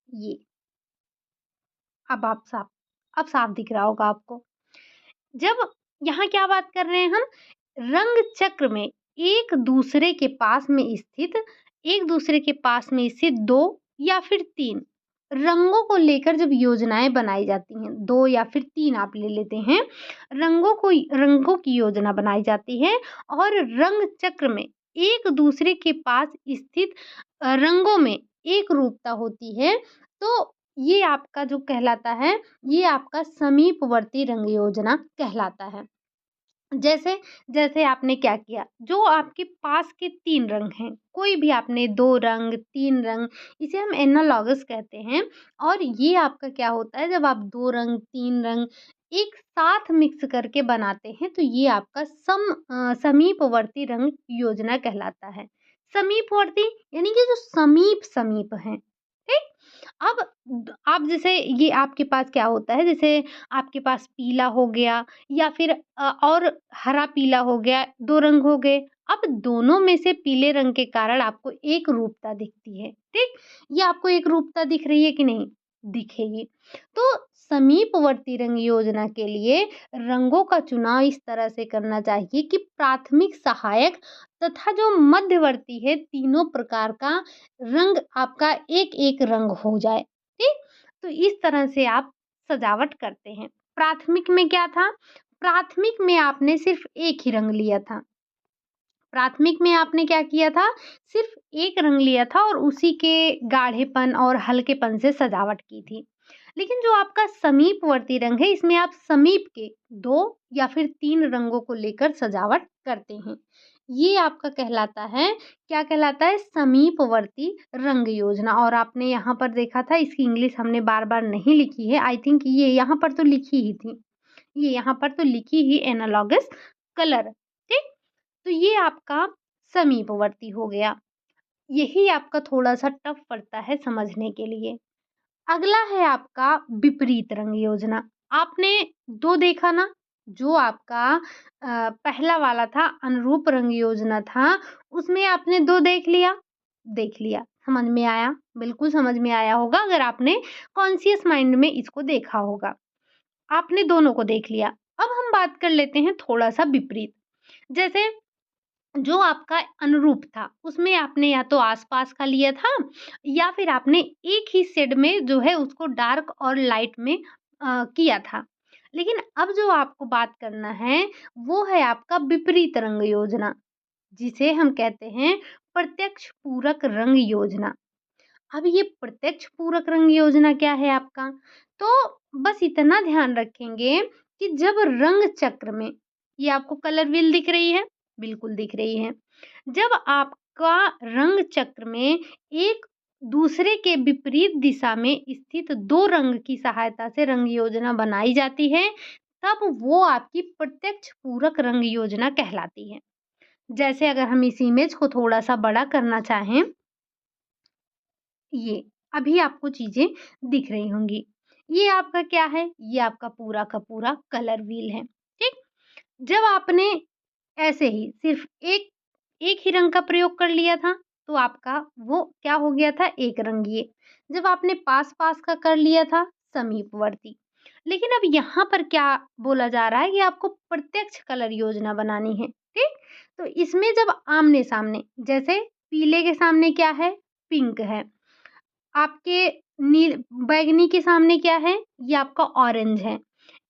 A: ये अब साफ दिख रहा होगा आपको। जब यहाँ क्या बात कर रहे हैं हम, रंग चक्र में एक दूसरे के पास में स्थित 2 या फिर 3 रंगों को लेकर जब योजनाएँ बनाई जाती हैं, 2 या फिर 3 आप ले लेते हैं, रंगों की योजना बनाई जाती है और रंग चक्र में एक दूसरे के पास स्थित रंगों में एकरूपता होती है, तो ये आपका जो कहलाता है, ये आपका समीपवर्ती रंग योजना कहलाता है। जैसे जैसे आपने क्या किया, जो आपके पास के 3 रंग हैं, कोई भी आपने 2 रंग, 3 रंग, इसे हम एनालॉगस कहते हैं और ये आपका क्या होता है जब आप 2 रंग, 3 रंग एक साथ मिक्स करके बनाते हैं, तो ये आपका समीपवर्ती रंग योजना कहलाता है। समीपवर्ती यानी कि जो समीप-समीप हैं, ठीक? अब आप जैसे ये आपके पास क्या होता है, जैसे आपके पास पीला हो गया या फिर और हरा-पीला हो गया, 2 रंग हो गए। अब दोनों में से पीले रंग के कारण आपको एकरूपता दिखती है, ठीक? ये आपको एकरूपता दिख रही है कि नहीं? दिखेगी। तो समीपवर्ती रंग योजना के लिए रंगों का चुनाव इस तरह से करना चाहिए कि प्राथमिक, सहायक तथा जो मध्यवर्ती है, तीनों प्रकार का रंग आपका एक-एक रंग हो जाए, ठीक? तो इस तरह से आप सजावट करते हैं। प्राथमिक में क्या था? प्राथमिक में आपने सिर्फ़ एक ही रंग लिया था। प्राथमिक में आपने क्या किया था? सिर्फ़ एक रंग लिया था और उसी के गाढ़ेपन और हल्केपन से सजावट की थी। लेकिन जो आपका समीपवर्ती रंग है, इसमें आप समीप के 2 या फिर 3 रंगों को लेकर सजावट करते हैं। ये आपका कहलाता है, क्या कहलाता है? समीपवर्ती रंग योजना और आपने यहाँ पर देखा था इसकी इंग्लिश हमने बार-बार नहीं लिखी है। आई थिंक ये यहाँ पर तो लिखी ही थी। ये यहाँ पर तो लिखी ही एनालॉगस कलर, ठीक? तो ये आपका समीपवर्ती हो गया। यही आपका थोड़ा-सा टफ पड़ता है समझने के लिए। अगला है आपका विपरीत रंग योजना। आपने 2 देखा ना? जो आपका पहला वाला था अनुरूप रंग योजना था, उसमें आपने 2 देख लिया? देख लिया। समझ में आया? बिल्कुल समझ में आया होगा अगर आपने कॉन्शियस माइंड में इसको देखा होगा। आपने दोनों को देख लिया। अब हम बात कर लेते हैं थोड़ा-सा विपरीत। जैसे जो आपका अनुरूप था, उसमें आपने या तो आस-पास का लिया था या फिर आपने एक ही शेड में जो है उसको डार्क और लाइट में किया था। लेकिन अब जो आपको बात करना है, वो है आपका विपरीत रंग योजना, जिसे हम कहते हैं प्रत्यक्ष पूरक रंग योजना। अब ये प्रत्यक्ष पूरक रंग योजना क्या है आपका? तो बस इतना ध्यान रखेंगे कि जब रंग चक्र में ये आपको कलर व्हील दिख रही है? बिल्कुल दिख रही है। जब आप का रंग चक्र में एक दूसरे के विपरीत दिशा में स्थित 2 रंग की सहायता से रंग योजना बनाई जाती है, तब वो आपकी प्रत्यक्ष पूरक रंग योजना कहलाती है। जैसे अगर हम इस इमेज को थोड़ा-सा बड़ा करना चाहें, ये अभी आपको चीज़ें दिख रही होंगी। ये आपका क्या है? ये आपका पूरा का पूरा कलर व्हील है, ठीक? जब आपने ऐसे ही सिर्फ़ एक एक ही रंग का प्रयोग कर लिया था, तो आपका वो क्या हो गया था? एक रंगीय। जब आपने पास-पास का कर लिया था, समीपवर्ती। लेकिन अब यहाँ पर क्या बोला जा रहा है कि आपको प्रत्यक्ष कलर योजना बनानी है, ठीक? तो इसमें जब आमने-सामने, जैसे पीले के सामने क्या है? पिंक है। आपके नील बैंगनी के सामने क्या है? ये आपका ऑरेंज है।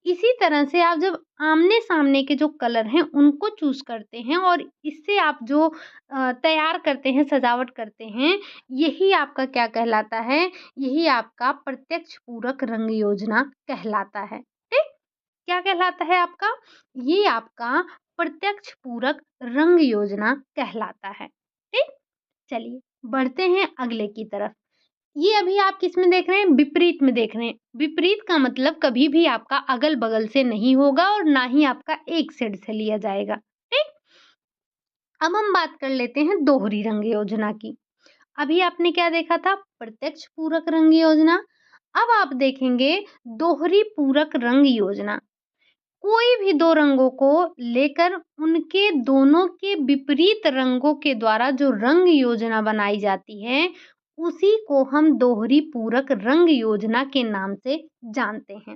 A: इसी तरह से आप जब आमने-सामने के जो कलर हैं, उनको चूज़ करते हैं और इससे आप जो तैयार करते हैं, सजावट करते हैं, यही आपका क्या कहलाता है? यही आपका प्रत्यक्ष पूरक रंग योजना कहलाता है। ठीक? क्या कहलाता है आपका? ये आपका प्रत्यक्ष पूरक रंग योजना कहलाता है। ठीक? चलिए, बढ़ते हैं अगले की तरफ। ये अभी आप किसमें देख रहे हैं? विपरीत में देख रहे हैं। विपरीत का मतलब कभी भी आपका अगल-बगल से नहीं होगा और ना ही आपका एक साइड से लिया जाएगा। ठीक? अब हम बात कर लेते हैं दोहरी रंग योजना की। अभी आपने क्या देखा था? प्रत्यक्ष पूरक रंग योजना। अब आप देखेंगे दोहरी पूरक रंग योजना। कोई भी 2 रंगों को लेकर उनके दोनों के विपरीत रंगों के द्वारा जो रंग योजना बनाई जाती है, उसी को हम दोहरी पूरक रंग योजना के नाम से जानते हैं।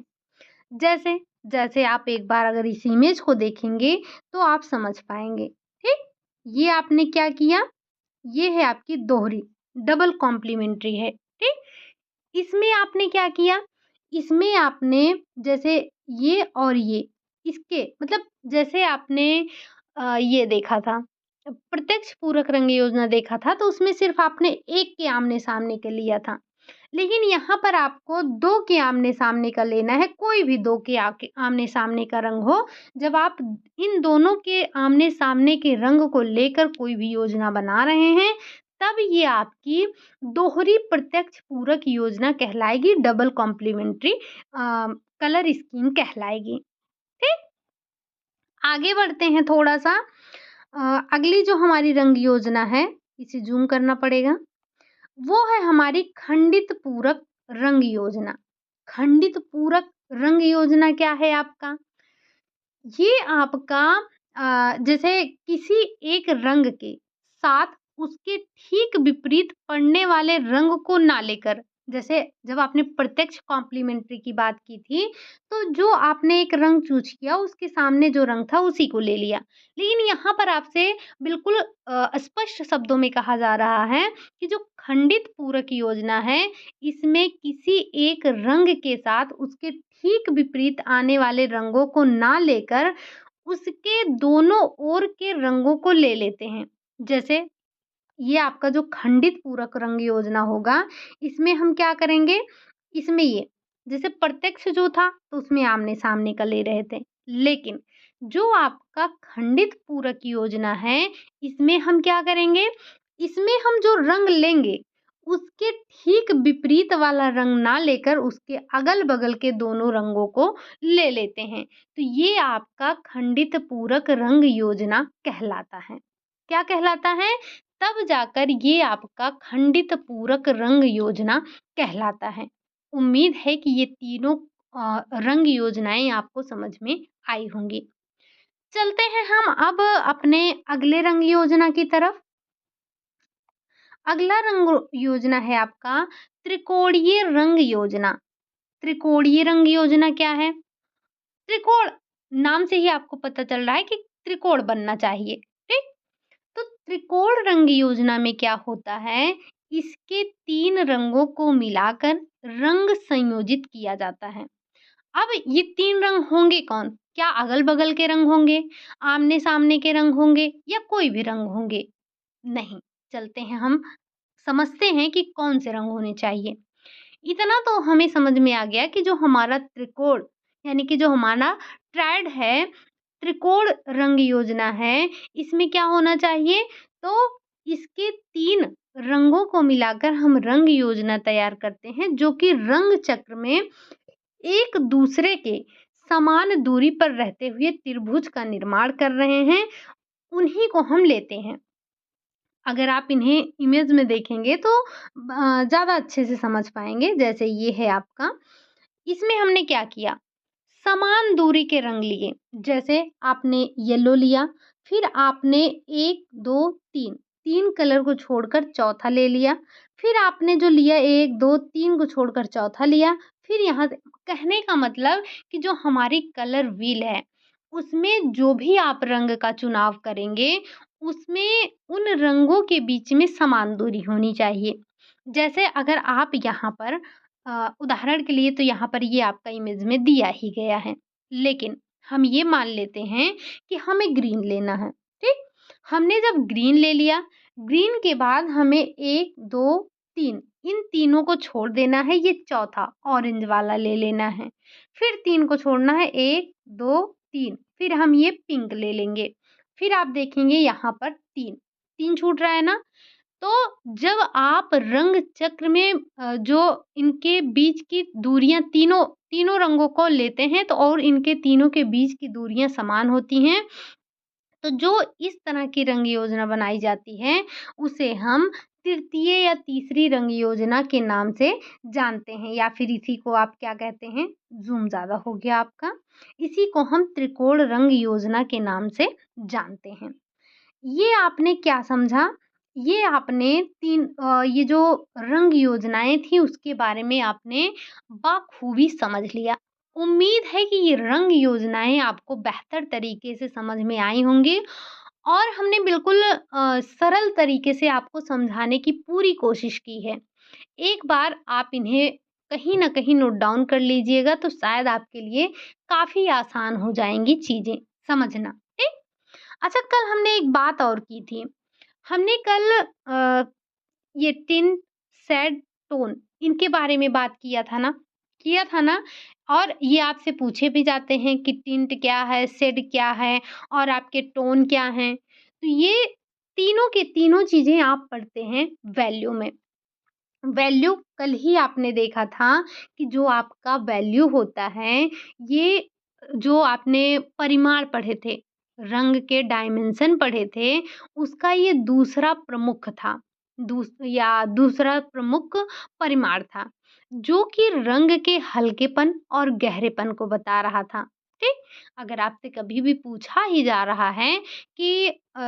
A: जैसे जैसे आप एक बार अगर इस इमेज को देखेंगे, तो आप समझ पाएँगे, ठीक? ये आपने क्या किया? ये है आपकी दोहरी, डबल कॉम्प्लीमेंट्री है, ठीक? इसमें आपने क्या किया? इसमें आपने जैसे ये और ये, इसके मतलब जैसे आपने ये देखा था, प्रत्यक्ष पूरक रंग योजना देखा था, तो उसमें सिर्फ़ आपने एक के आमने-सामने के लिया था। लेकिन यहाँ पर आपको 2 के आमने-सामने का लेना है, कोई भी 2 के आके आमने-सामने का रंग हो। जब आप इन दोनों के आमने-सामने के रंग को लेकर कोई भी योजना बना रहे हैं, तब ये आपकी दोहरी प्रत्यक्ष पूरक योजना कहलाएगी, डबल कॉम्प्लीमेंट्री कलर स्कीम कहलाएगी। ठीक? आगे बढ़ते हैं थोड़ा-सा। अगली जो हमारी रंग योजना है, इसे ज़ूम करना पड़ेगा, वो है हमारी खंडित पूरक रंग योजना। खंडित पूरक रंग योजना क्या है आपका? ये आपका जैसे किसी एक रंग के साथ उसके ठीक विपरीत पड़ने वाले रंग को ना लेकर, जैसे जब आपने प्रत्यक्ष कॉम्प्लीमेंट्री की बात की थी, तो जो आपने एक रंग चूज़ किया उसके सामने जो रंग था उसी को ले लिया। लेकिन यहाँ पर आपसे बिल्कुल स्पष्ट शब्दों में कहा जा रहा है कि जो खंडित पूरक योजना है, इसमें किसी एक रंग के साथ उसके ठीक विपरीत आने वाले रंगों को ना लेकर उसके दोनों ओर के रंगों को ले लेते हैं। जैसे ये आपका जो खंडित पूरक रंग योजना होगा, इसमें हम क्या करेंगे, इसमें ये जैसे प्रत्यक्ष जो था तो उसमें आमने-सामने का ले रहे थे। लेकिन जो आपका खंडित पूरक योजना है, इसमें हम क्या करेंगे, इसमें हम जो रंग लेंगे, उसके ठीक विपरीत वाला रंग ना लेकर उसके अगल-बगल के दोनों रंगों को ले लेते हैं। तो ये आपका खंडित पूरक रंग योजना कहलाता है। क्या कहलाता है? तब जाकर ये आपका खंडित पूरक रंग योजना कहलाता है। उम्मीद है कि ये तीनों रंग योजनाएँ आपको समझ में आई होंगी। चलते हैं हम अब अपने अगले रंग योजना की तरफ। अगला रंग योजना है आपका त्रिकोणीय रंग योजना। त्रिकोणीय रंग योजना क्या है? त्रिकोण, नाम से ही आपको पता चल रहा है कि त्रिकोण बनना चाहिए, ठीक? तो त्रिकोण रंग योजना में क्या होता है, इसके 3 रंगों को मिलाकर रंग संयोजित किया जाता है। अब ये 3 रंग होंगे कौन? क्या अगल-बगल के रंग होंगे, आमने-सामने के रंग होंगे या कोई भी रंग होंगे? नहीं। चलते हैं हम समझते हैं कि कौन से रंग होने चाहिए। इतना तो हमें समझ में आ गया कि जो हमारा त्रिकोण यानी कि जो हमारा ट्रायड है, त्रिकोण रंग योजना है, इसमें क्या होना चाहिए? तो इसके 3 रंगों को मिलाकर हम रंग योजना तैयार करते हैं, जो कि रंग चक्र में एक दूसरे के समान दूरी पर रहते हुए त्रिभुज का निर्माण कर रहे हैं, उन्हीं को हम लेते हैं। अगर आप इन्हें इमेज में देखेंगे तो ज़्यादा अच्छे से समझ पाएँगे। जैसे ये है आपका, इसमें हमने क्या किया, समान दूरी के रंग लिए। जैसे आपने येलो लिया, फिर आपने 1, 2, 3, 3 कलर को छोड़कर चौथा ले लिया। फिर आपने जो लिया 1, 2, 3 को छोड़कर चौथा लिया। फिर यहाँ से कहने का मतलब कि जो हमारी कलर व्हील है, उसमें जो भी आप रंग का चुनाव करेंगे, उसमें उन रंगों के बीच में समान दूरी होनी चाहिए। जैसे अगर आप यहाँ पर उदाहरण के लिए तो यहाँ पर ये आपका इमेज में दिया ही गया है। लेकिन हम ये मान लेते हैं कि हमें ग्रीन लेना है, ठीक? हमने जब ग्रीन ले लिया, ग्रीन के बाद हमें 1, 2, 3 इन तीनों को छोड़ देना है, ये चौथा ऑरेंज वाला ले लेना है। फिर 3 को छोड़ना है, 1, 2, 3 फिर हम ये पिंक ले लेंगे। फिर आप देखेंगे यहाँ पर 3, 3 छूट रहा है ना? तो जब आप रंग चक्र में जो इनके बीच की दूरियाँ तीनों तीनों रंगों को लेते हैं तो और इनके तीनों के बीच की दूरियाँ समान होती हैं, तो जो इस तरह की रंग योजना बनाई जाती है, उसे हम तृतीय या तीसरी रंग योजना के नाम से जानते हैं, या फिर इसी को आप क्या कहते हैं, ज़ूम ज़्यादा हो गया आपका। इसी को हम त्रिकोण रंग योजना के नाम से जानते हैं। ये आपने क्या समझा? ये आपने ये जो रंग योजनाएँ थी उसके बारे में आपने बाखूबी समझ लिया। उम्मीद है कि ये रंग योजनाएँ आपको बेहतर तरीके से समझ में आई होंगी और हमने बिल्कुल सरल तरीके से आपको समझाने की पूरी कोशिश की है। एक बार आप इन्हें कहीं न कहीं नोट डाउन कर लीजिएगा तो शायद आपके लिए काफ़ी आसान हो जाएँगी चीज़ें समझना, ठीक? अच्छा, कल हमने एक बात और की थी। हमने कल ये टिन, सेड, टोन इनके बारे में बात किया था ना? किया था ना? और ये आपसे पूछे भी जाते हैं कि टिंट क्या है, शेड क्या है और आपके टोन क्या हैं? तो ये तीनों के तीनों चीज़ें आप पढ़ते हैं वैल्यू में। वैल्यू कल ही आपने देखा था कि जो आपका वैल्यू होता है, ये जो आपने परिमाण पढ़े थे, रंग के डायमेंशन पढ़े थे, उसका ये दूसरा प्रमुख था। दूसरा प्रमुख परिमाण था, जो कि रंग के हल्केपन और गहरेपन को बता रहा था, ठीक? अगर आपसे कभी भी पूछा ही जा रहा है कि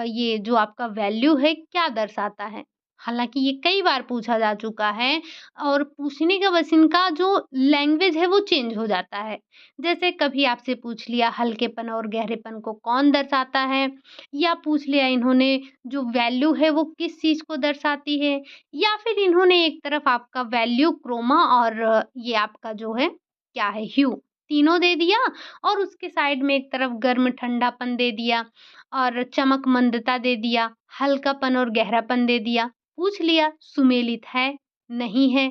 A: ये जो आपका वैल्यू है, क्या दर्शाता है? हालाँकि ये कई बार पूछा जा चुका है और पूछने का बस इनका जो लैंग्वेज है वो चेंज हो जाता है। जैसे कभी आपसे पूछ लिया हल्केपन और गहरेपन को कौन दर्शाता है? या पूछ लिया इन्होंने जो वैल्यू है वो किस चीज़ को दर्शाती है? या फिर इन्होंने एक तरफ आपका वैल्यू, क्रोमा और ये आपका जो है क्या है ह्यू, तीनों दे दिया और उसके साइड में एक तरफ गर्म ठंडापन दे दिया और चमक मंदता दे दिया, हल्कापन और गहरापन दे दिया। पूछ लिया सुमेलित है, नहीं है,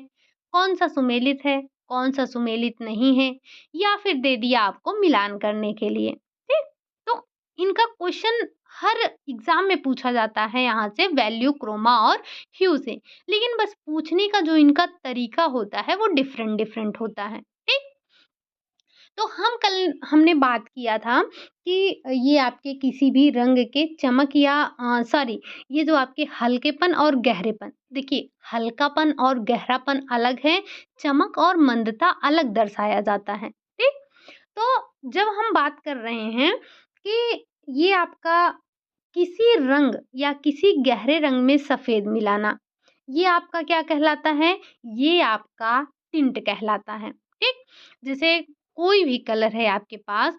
A: कौन-सा सुमेलित है, कौन-सा सुमेलित नहीं है, या फिर दे दिया आपको मिलान करने के लिए, ठीक? तो इनका क्वेश्चन हर एग्ज़ाम में पूछा जाता है यहाँ से वैल्यू, क्रोमा और ह्यू से। लेकिन बस पूछने का जो इनका तरीका होता है वो डिफरेंट होता है, ठीक? तो हमने बात किया था कि ये आपके किसी भी रंग के चमक या सॉरी, ये जो आपके हल्केपन और गहरेपन, देखिए हल्कापन और गहरापन अलग है, चमक और मंदता अलग दर्शाया जाता है, ठीक? तो जब हम बात कर रहे हैं कि ये आपका किसी रंग या किसी गहरे रंग में सफ़ेद मिलाना, ये आपका क्या कहलाता है? ये आपका टिंट कहलाता है, ठीक? जैसे कोई भी कलर है आपके पास,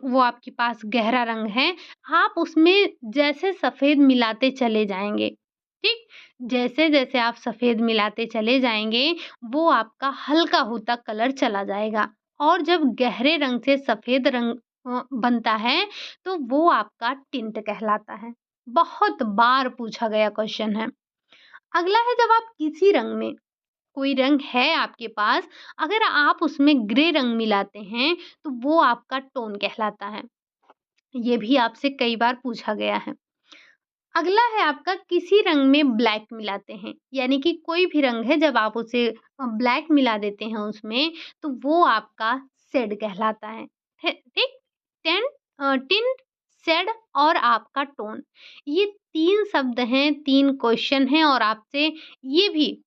A: वो आपके पास गहरा रंग है, आप उसमें जैसे सफ़ेद मिलाते चले जाएँगे, ठीक? जैसे-जैसे आप सफ़ेद मिलाते चले जाएँगे, वो आपका हल्का होता कलर चला जाएगा और जब गहरे रंग से सफ़ेद रंग बनता है, तो वो आपका टिंट कहलाता है। बहुत बार पूछा गया क्वेश्चन है। अगला है, जब आप किसी रंग में, कोई रंग है आपके पास, अगर आप उसमें ग्रे रंग मिलाते हैं, तो वो आपका टोन कहलाता है। ये भी आपसे कई बार पूछा गया है। अगला है आपका किसी रंग में ब्लैक मिलाते हैं, यानी कि कोई भी रंग है जब आप उसे ब्लैक मिला देते हैं उसमें, तो वो आपका शेड कहलाता है। ठीक? टिंट, शेड और आपका टोन, ये 3 शब्द हैं, 3 क्वेश्चन हैं और आपसे ये भी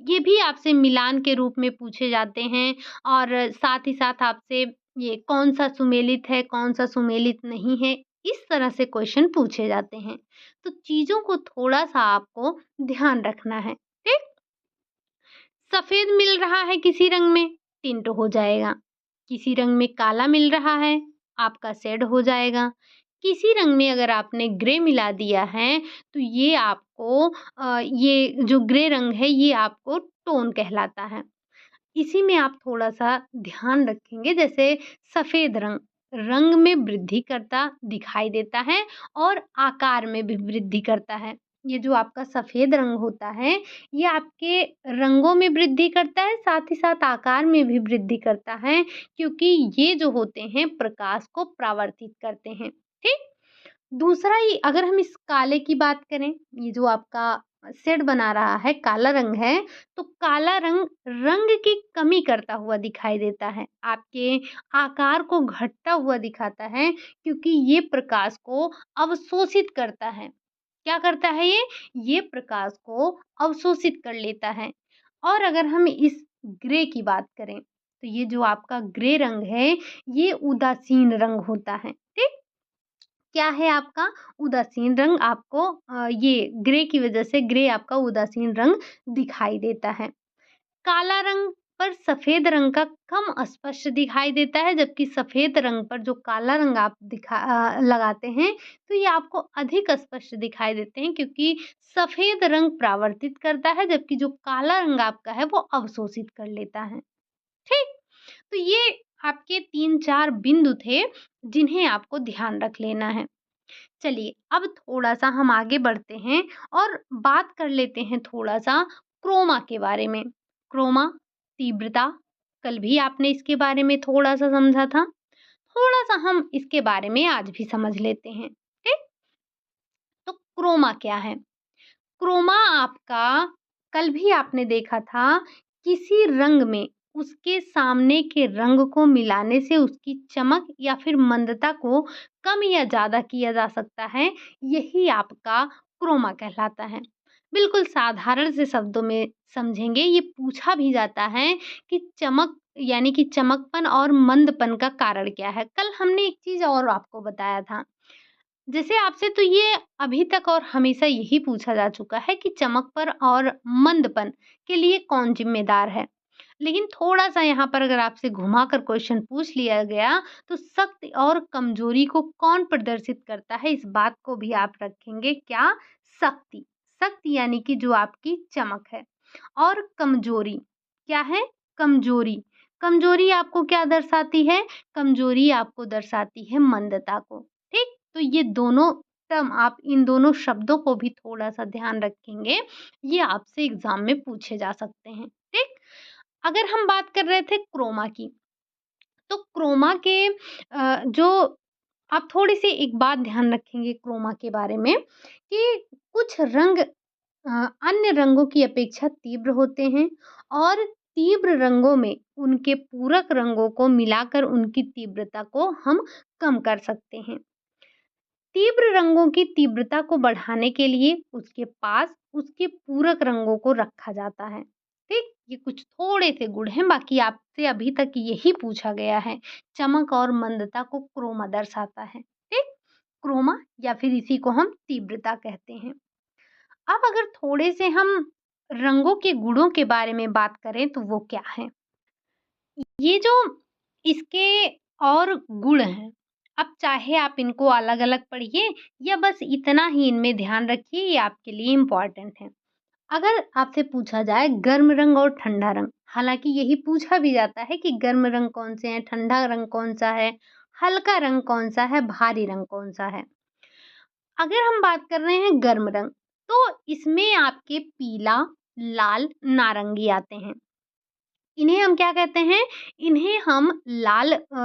A: ये भी आपसे मिलान के रूप में पूछे जाते हैं और साथ ही साथ आपसे ये कौन-सा सुमेलित है, कौन-सा सुमेलित नहीं है, इस तरह से क्वेश्चन पूछे जाते हैं। तो चीज़ों को थोड़ा-सा आपको ध्यान रखना है, ठीक? सफ़ेद मिल रहा है किसी रंग में, टिंट हो जाएगा। किसी रंग में काला मिल रहा है, आपका शेड हो जाएगा। किसी रंग में अगर आपने ग्रे मिला दिया है, तो ये आपको ये जो ग्रे रंग है, ये आपको टोन कहलाता है। इसी में आप थोड़ा-सा ध्यान रखेंगे, जैसे सफ़ेद रंग, रंग में वृद्धि करता दिखाई देता है और आकार में भी वृद्धि करता है। ये जो आपका सफ़ेद रंग होता है, ये आपके रंगों में वृद्धि करता है, साथ ही साथ आकार में भी वृद्धि करता है, क्योंकि ये जो होते हैं प्रकाश को परावर्तित करते हैं, ठीक? दूसरा ही अगर हम इस काले की बात करें, ये जो आपका शेड बना रहा है, काला रंग है, तो काला रंग, रंग की कमी करता हुआ दिखाई देता है। आपके आकार को घटता हुआ दिखाता है क्योंकि ये प्रकाश को अवशोषित करता है। क्या करता है ये? ये प्रकाश को अवशोषित कर लेता है। और अगर हम इस ग्रे की बात करें, तो ये जो आपका ग्रे रंग है, ये उदासीन रंग होता है, ठीक? क्या है आपका उदासीन रंग आपको ये ग्रे की वजह से ग्रे आपका उदासीन रंग दिखाई देता है। काला रंग पर सफ़ेद रंग का कम स्पष्ट दिखाई देता है, जबकि सफ़ेद रंग पर जो काला रंग आप लगाते हैं, तो ये आपको अधिक स्पष्ट दिखाई देते हैं क्योंकि सफ़ेद रंग परावर्तित करता है, जबकि जो काला रंग आपका है, वो अवशोषित कर लेता है। ठीक? तो ये आपके 3-4 बिंदु थे, जिन्हें आपको ध्यान रख लेना है। चलिए, अब थोड़ा-सा हम आगे बढ़ते हैं और बात कर लेते हैं थोड़ा-सा क्रोमा के बारे में। क्रोमा, तीव्रता, कल भी आपने इसके बारे में थोड़ा-सा समझा था। थोड़ा-सा हम इसके बारे में आज भी समझ लेते हैं, ठीक? तो क्रोमा क्या है? क्रोमा आपका कल भी आपने देखा था, किसी रंग में उसके सामने के रंग को मिलाने से उसकी चमक या फिर मंदता को कम या ज़्यादा किया जा सकता है, यही आपका क्रोमा कहलाता है। बिल्कुल साधारण से शब्दों में समझेंगे, ये पूछा भी जाता है कि चमक यानी कि चमकपन और मंदपन का कारण क्या है? कल हमने एक चीज़ और आपको बताया था। जैसे आपसे तो ये अभी तक और हमेशा यही पूछा जा चुका है कि चमकपन और मंदपन के लिए कौन ज़िम्मेदार है? लेकिन थोड़ा-सा यहाँ पर अगर आपसे घुमाकर क्वेश्चन पूछ लिया गया, तो शक्ति और कमज़ोरी को कौन प्रदर्शित करता है? इस बात को भी आप रखेंगे क्या? शक्ति। शक्ति यानी कि जो आपकी चमक है और कमज़ोरी, क्या है? कमज़ोरी। कमज़ोरी आपको क्या दर्शाती है? कमज़ोरी आपको दर्शाती है मंदता को, ठीक? तो ये दोनों टर्म आप इन दोनों शब्दों को भी थोड़ा-सा ध्यान रखेंगे, ये आपसे एग्ज़ाम में पूछे जा सकते हैं, ठीक? अगर हम बात कर रहे थे क्रोमा की, तो क्रोमा के जो आप थोड़ी-सी एक बात ध्यान रखेंगे क्रोमा के बारे में कि कुछ रंग अन्य रंगों की अपेक्षा तीव्र होते हैं और तीव्र रंगों में उनके पूरक रंगों को मिलाकर उनकी तीव्रता को हम कम कर सकते हैं। तीव्र रंगों की तीव्रता को बढ़ाने के लिए उसके पास उसके पूरक रंगों को रखा जाता है। ठीक? ये कुछ थोड़े से गुण हैं, बाकी आपसे अभी तक यही पूछा गया है। चमक और मंदता को क्रोमा दर्शाता है। ठीक? क्रोमा या फिर इसी को हम तीव्रता कहते हैं। अब अगर थोड़े से हम रंगों के गुणों के बारे में बात करें तो वो क्या है? ये जो इसके और गुण हैं, अब चाहे आप इनको अलग-अलग पढ़िए या बस इतना ही इनमें ध्यान रखिए, ये आपके लिए इम्पोर्टेंट है। अगर आपसे पूछा जाए गर्म रंग और ठंडा रंग, हालाँकि यही पूछा भी जाता है कि गर्म रंग कौन-से हैं, ठंडा रंग कौन-सा है, हल्का रंग कौन-सा है, भारी रंग कौन-सा है। अगर हम बात कर रहे हैं गर्म रंग, तो इसमें आपके पीला, लाल, नारंगी आते हैं। इन्हें हम क्या कहते हैं? इन्हें हम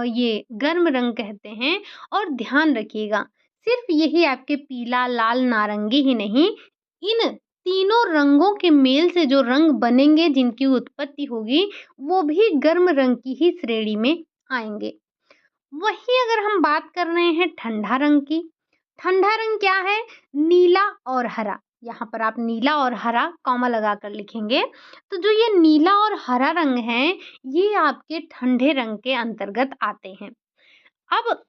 A: ये गर्म रंग कहते हैं और ध्यान रखिएगा, सिर्फ यही आपके पीला, लाल, नारंगी ही नहीं, इन तीनों रंगों के मेल से जो रंग बनेंगे, जिनकी उत्पत्ति होगी, वो भी गर्म रंग की ही श्रेणी में आएँगे। वहीं अगर हम बात कर रहे हैं ठंडा रंग की, ठंडा रंग क्या है? नीला और हरा। यहाँ पर आप नीला और हरा कॉमा लगाकर लिखेंगे। तो जो ये नीला और हरा रंग हैं, ये आपके ठंडे रंग के अंतर्गत आते हैं। अब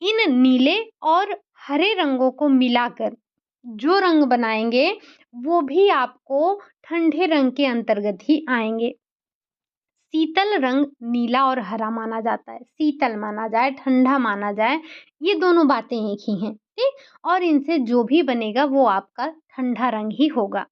A: इन नीले और हरे रंगों को मिलाकर जो रंग बनाएँगे, वो भी आपको ठंडे रंग के अंतर्गत ही आएँगे। शीतल रंग नीला और हरा माना जाता है। शीतल माना जाए, ठंडा माना जाए, ये दोनों बातें एक ही हैं, ठीक? और इनसे जो भी बनेगा वो आपका ठंडा रंग ही होगा।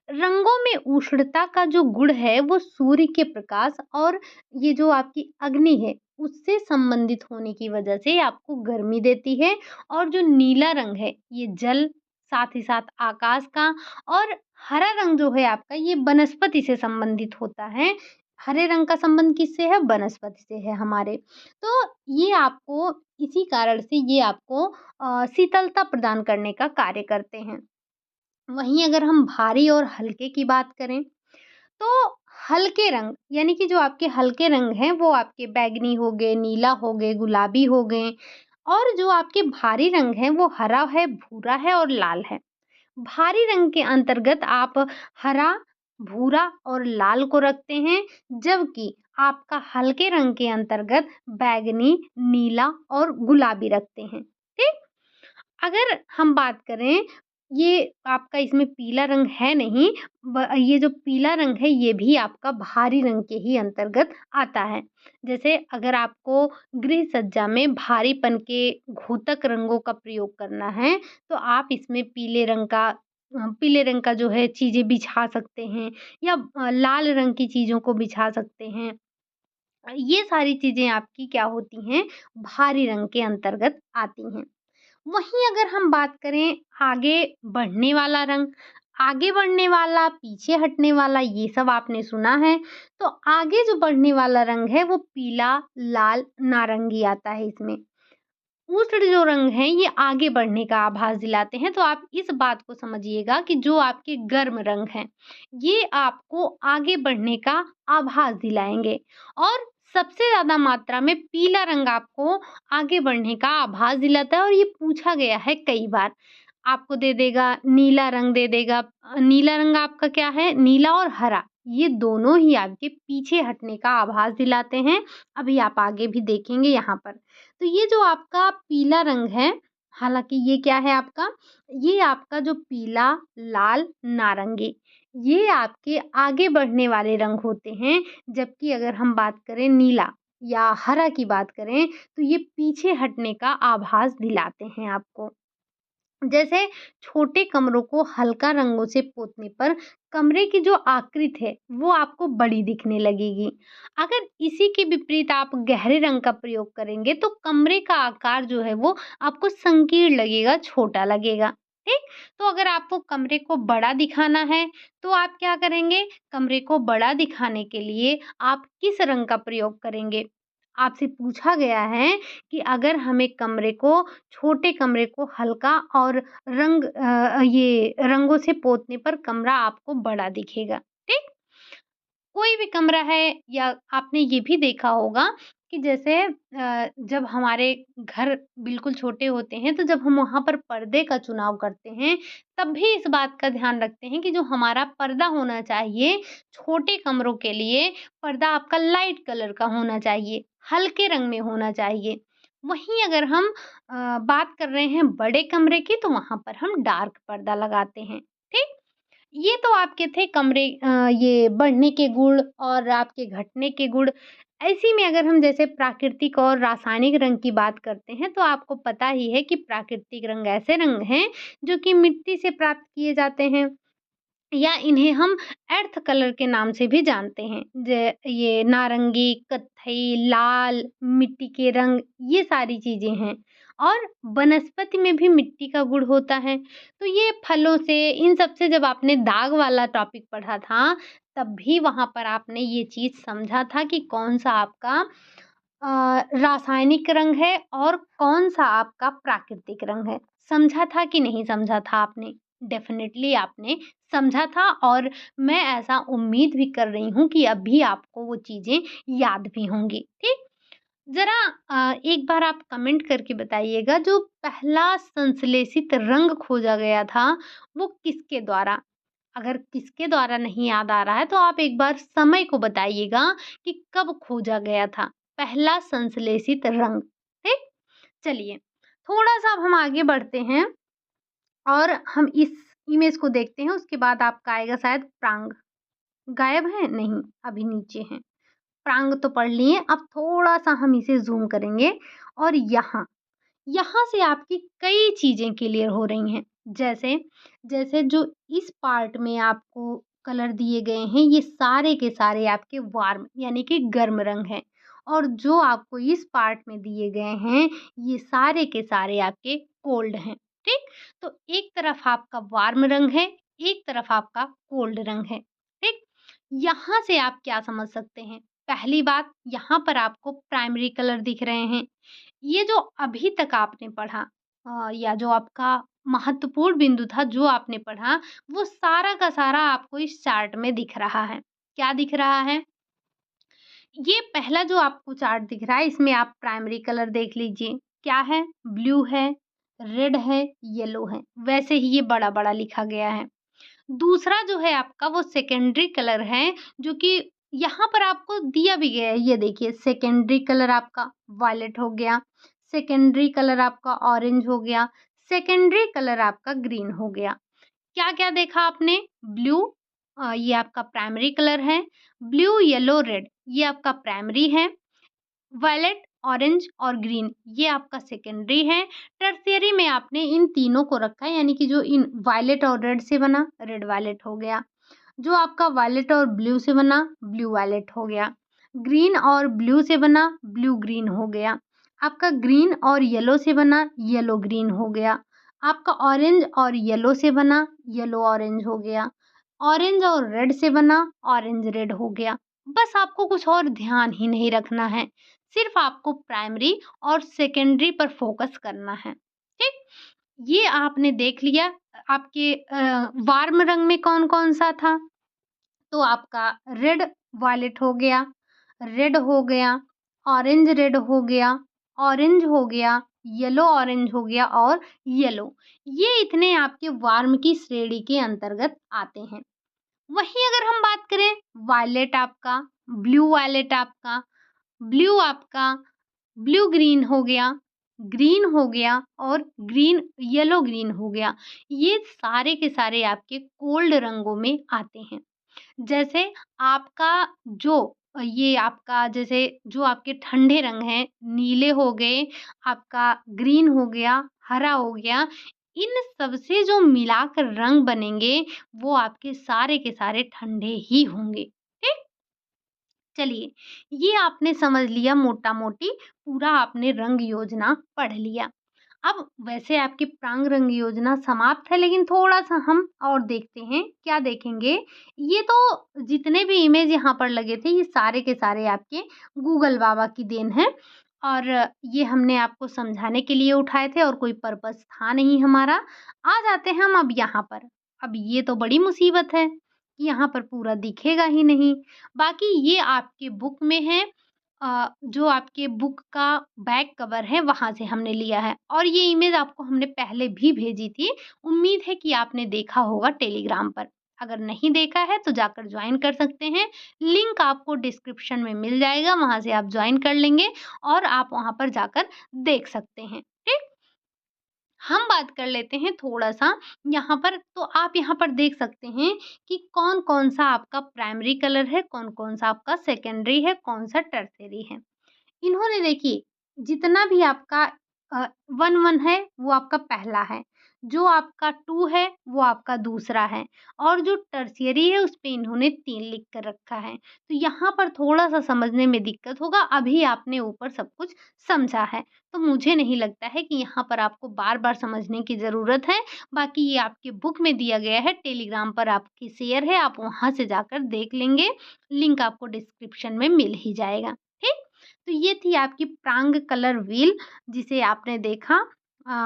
A: रंगों में उष्णता का जो गुण है वो सूर्य के प्रकाश और ये जो आपकी अग्नि है उससे संबंधित होने की वजह से आपको गर्मी देती है। और जो नीला रंग है ये जल, साथ ही साथ आकाश का, और हरा रंग जो है आपका ये वनस्पति से संबंधित होता है। हरे रंग का संबंध किससे है? वनस्पति से है हमारे। तो ये आपको इसी कारण से ये आपको शीतलता प्रदान करने का कार्य करते हैं। वहीं अगर हम भारी और हल्के की बात करें, तो हल्के रंग यानी कि जो आपके हल्के रंग हैं वो आपके बैंगनी हो गए, नीला हो गए, गुलाबी हो गए, और जो आपके भारी रंग हैं वो हरा है, भूरा है और लाल है। भारी रंग के अंतर्गत आप हरा, भूरा और लाल को रखते हैं, जबकि आपका हल्के रंग के अंतर्गत बैंगनी, नीला और गुलाबी रखते हैं। ठीक? अगर हम बात करें, ये आपका इसमें पीला रंग है नहीं, ये जो पीला रंग है ये भी आपका भारी रंग के ही अंतर्गत आता है। जैसे अगर आपको गृह सज्जा में भारीपन के घोतक रंगों का प्रयोग करना है, तो आप इसमें पीले रंग का जो है चीज़ें बिछा सकते हैं, या लाल रंग की चीज़ों को बिछा सकते हैं। ये सारी चीज़ें आपकी क्या होती हैं? भारी रंग के अंतर्गत आती हैं। वहीं अगर हम बात करें आगे बढ़ने वाला रंग, आगे बढ़ने वाला, पीछे हटने वाला, ये सब आपने सुना है। तो आगे जो बढ़ने वाला रंग है वो पीला, लाल, नारंगी आता है इसमें। उष्ण जो रंग हैं ये आगे बढ़ने का आभास दिलाते हैं। तो आप इस बात को समझिएगा कि जो आपके गर्म रंग हैं, ये आपको आगे बढ़ने का आभास दिलाएँगे। और सबसे ज़्यादा मात्रा में पीला रंग आपको आगे बढ़ने का आभास दिलाता है, और ये पूछा गया है कई बार। आपको दे देगा, नीला रंग दे देगा। नीला रंग आपका क्या है? नीला और हरा, ये दोनों ही आपके पीछे हटने का आभास दिलाते हैं। अभी आप आगे भी देखेंगे यहाँ पर। तो ये जो आपका पीला रंग है, हालाँकि ये क्या है आपका? ये आपका जो पीला, लाल, नारंगी, ये आपके आगे बढ़ने वाले रंग होते हैं। जबकि अगर हम बात करें नीला या हरा की बात करें, तो ये पीछे हटने का आभास दिलाते हैं आपको। जैसे छोटे कमरों को हल्का रंगों से पोतने पर कमरे की जो आकृति है वो आपको बड़ी दिखने लगेगी। अगर इसी के विपरीत आप गहरे रंग का प्रयोग करेंगे तो कमरे का आकार जो है वो आपको संकीर्ण लगेगा, छोटा लगेगा। ठीक? तो अगर आपको कमरे को बड़ा दिखाना है तो आप क्या करेंगे? कमरे को बड़ा दिखाने के लिए आप किस रंग का प्रयोग करेंगे? आपसे पूछा गया है कि अगर हमें छोटे कमरे को हल्का और ये रंगों से पोतने पर कमरा आपको बड़ा दिखेगा, ठीक? कोई भी कमरा है, या आपने ये भी देखा होगा कि जैसे जब हमारे घर बिल्कुल छोटे होते हैं, तो जब हम वहाँ पर पर्दे का चुनाव करते हैं, तब भी इस बात का ध्यान रखते हैं कि जो हमारा पर्दा होना चाहिए, छोटे कमरों के लिए पर्दा आपका लाइट कलर का होना चाहिए, हल्के रंग में होना चाहिए। वहीं अगर हम बात कर रहे हैं बड़े कमरे की, तो वहाँ पर हम डार्क पर्दा लगाते हैं, ठीक? ये तो आपके थे ये बढ़ने के गुण और आपके घटने के गुण। ऐसे में अगर हम जैसे प्राकृतिक और रासायनिक रंग की बात करते हैं, तो आपको पता ही है कि प्राकृतिक रंग ऐसे रंग हैं, जो कि मिट्टी से प्राप्त किए जाते हैं, या इन्हें हम अर्थ कलर के नाम से भी जानते हैं। ये नारंगी, कत्थई, लाल, मिट्टी के रंग, ये सारी चीज़ें हैं। और वनस्पति में भी मिट्टी का गुण होता है। तो ये फलों से, इन सब से जब आपने दाग वाला टॉपिक पढ़ा था, तब भी वहाँ पर आपने ये चीज़ समझा था कि कौन-सा आपका रासायनिक रंग है और कौन-सा आपका प्राकृतिक रंग है। समझा था कि नहीं समझा था आपने? डेफ़िनेटली आपने समझा था और मैं ऐसा उम्मीद भी कर रही हूँ कि अभी आपको वो चीज़ें याद भी होंगी, ठीक? ज़रा एक बार आप कमेंट करके बताइएगा जो पहला संश्लेषित रंग खोजा गया था, वो किसके द्वारा? अगर किसके द्वारा नहीं याद आ रहा है तो आप एक बार समय को बताइएगा कि कब खोजा गया था पहला संश्लेषित रंग, ठीक? चलिए, थोड़ा-सा अब हम आगे बढ़ते हैं और हम इस इमेज को देखते हैं, उसके बाद आपका आएगा शायद प्रांग। गायब है? नहीं, अभी नीचे हैं। प्रांग तो पढ़ लिए, अब थोड़ा-सा हम इसे ज़ूम करेंगे और यहाँ से आपकी कई चीज़ें क्लियर हो रही हैं। जैसे जैसे जो इस पार्ट में आपको कलर दिए गए हैं, ये सारे के सारे आपके वार्म यानी कि गर्म रंग हैं और जो आपको इस पार्ट में दिए गए हैं, ये सारे के सारे आपके कोल्ड हैं, ठीक? तो एक तरफ आपका वार्म रंग है, एक तरफ आपका कोल्ड रंग है, ठीक? यहाँ से आप क्या समझ सकते हैं? पहली बात, यहाँ पर आपको प्राइमरी कलर दिख रहे हैं। ये जो अभी तक आपने पढ़ा या जो आपका महत्वपूर्ण बिंदु था जो आपने पढ़ा, वो सारा का सारा आपको इस चार्ट में दिख रहा है। क्या दिख रहा है? ये पहला जो आपको चार्ट दिख रहा है इसमें आप प्राइमरी कलर देख लीजिए। क्या है? ब्लू है, रेड है, येलो है। वैसे ही ये बड़ा-बड़ा लिखा गया है। दूसरा जो है आपका वो सेकेंडरी कलर है जो कि यहाँ पर आपको दिया भी गया है। ये देखिए सेकेंडरी कलर आपका वायलेट हो गया, सेकेंडरी कलर आपका ऑरेंज हो गया, सेकेंडरी कलर आपका ग्रीन हो गया। क्या-क्या देखा आपने? ब्लू ये आपका प्राइमरी कलर है, ब्लू, येलो, रेड ये आपका प्राइमरी है, वायलेट, ऑरेंज और ग्रीन ये आपका सेकेंडरी है। टर्शियरी में आपने इन तीनों को रखा है यानी कि जो इन वायलेट और रेड से बना, रेड वायलेट हो गया। जो आपका वायलेट और ब्लू से बना, ब्लू वायलेट हो गया। ग्रीन और ब्लू से बना, ब्लू ग्रीन हो गया। आपका ग्रीन और येलो से बना, येलो ग्रीन हो गया। आपका ऑरेंज और येलो से बना, येलो ऑरेंज हो गया। ऑरेंज और रेड से बना, ऑरेंज रेड हो गया। बस आपको कुछ और ध्यान ही नहीं रखना है। सिर्फ आपको प्राइमरी और सेकेंडरी पर फोकस करना है। ठीक? ये आपने देख लिया। आपके वार्म रंग में कौन-कौन सा था? तो आपका रेड वायलेट हो गया, रेड हो गया, ऑरेंज रेड हो गया, ऑरेंज हो गया, येलो ऑरेंज हो गया और येलो। ये इतने आपके वार्म की श्रेणी के अंतर्गत आते हैं। वहीं अगर हम बात करें वायलेट आपका, ब्लू वायलेट आपका, ब्लू आपका ब्लू ग्रीन हो गया, ग्रीन हो गया और ग्रीन येलो ग्रीन हो गया। ये सारे के सारे आपके कोल्ड रंगों में आते हैं। जैसे आपका जो ये आपका जैसे जो आपके ठंडे रंग हैं, नीले हो गए, आपका ग्रीन हो गया, हरा हो गया, इन सब से जो मिलाकर रंग बनेंगे, वो आपके सारे के सारे ठंडे ही होंगे। ठीक? चलिए, ये आपने समझ लिया मोटा-मोटी, पूरा आपने रंग योजना पढ़ लिया। अब वैसे आपकी प्रांग रंग योजना समाप्त है, लेकिन थोड़ा-सा हम और देखते हैं, क्या देखेंगे? ये तो जितने भी इमेज यहाँ पर लगे थे, ये सारे के सारे आपके गूगल बाबा की देन है और ये हमने आपको समझाने के लिए उठाए थे और कोई पर्पज़ था नहीं हमारा। आ जाते हैं हम अब यहाँ पर। अब ये तो बड़ी मुसीबत है कि यहाँ पर पूरा दिखेगा ही नहीं। बाकी ये आपके बुक में है जो आपके बुक का बैक कवर है वहाँ से हमने लिया है और ये इमेज आपको हमने पहले भी भेजी थी। उम्मीद है कि आपने देखा होगा टेलीग्राम पर। अगर नहीं देखा है तो जाकर जॉइन कर सकते हैं। लिंक आपको डिस्क्रिप्शन में मिल जाएगा, वहाँ से आप जॉइन कर लेंगे और आप वहाँ पर जाकर देख सकते हैं। ठीक? हम बात कर लेते हैं थोड़ा-सा यहाँ पर, तो आप यहाँ पर देख सकते हैं कि कौन-कौन सा आपका प्राइमरी कलर है, कौन-कौन सा आपका सेकेंडरी है, कौन-सा टर्शियरी है। इन्होंने देखिए जितना भी आपका 1-1 है वो आपका पहला है, जो आपका 2 है वो आपका दूसरा है और जो टर्शियरी है उसपे इन्होंने 3 लिख कर रखा है। तो यहाँ पर थोड़ा-सा समझने में दिक्कत होगा, अभी आपने ऊपर सब कुछ समझा है। तो मुझे नहीं लगता है कि यहाँ पर आपको बार-बार समझने की ज़रूरत है। बाकी ये आपके बुक में दिया गया है, टेलीग्राम पर आपकी शेयर है, आप वहाँ से जाकर देख लेंगे। लिंक आपको डिस्क्रिप्शन में मिल ही जाएगा। ठीक? तो ये थी आपकी प्रांग कलर व्हील जिसे आपने देखा।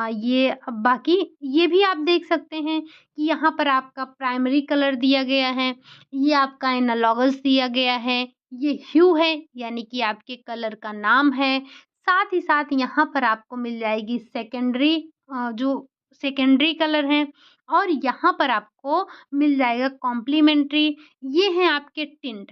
A: ये अब बाकी ये भी आप देख सकते हैं कि यहाँ पर आपका प्राइमरी कलर दिया गया है, ये आपका एनालॉगस दिया गया है, ये ह्यू है यानी कि आपके कलर का नाम है। साथ ही साथ यहाँ पर आपको मिल जाएगी सेकेंडरी जो सेकेंडरी कलर हैं और यहाँ पर आपको मिल जाएगा कॉम्प्लीमेंट्री। ये हैं आपके टिंट।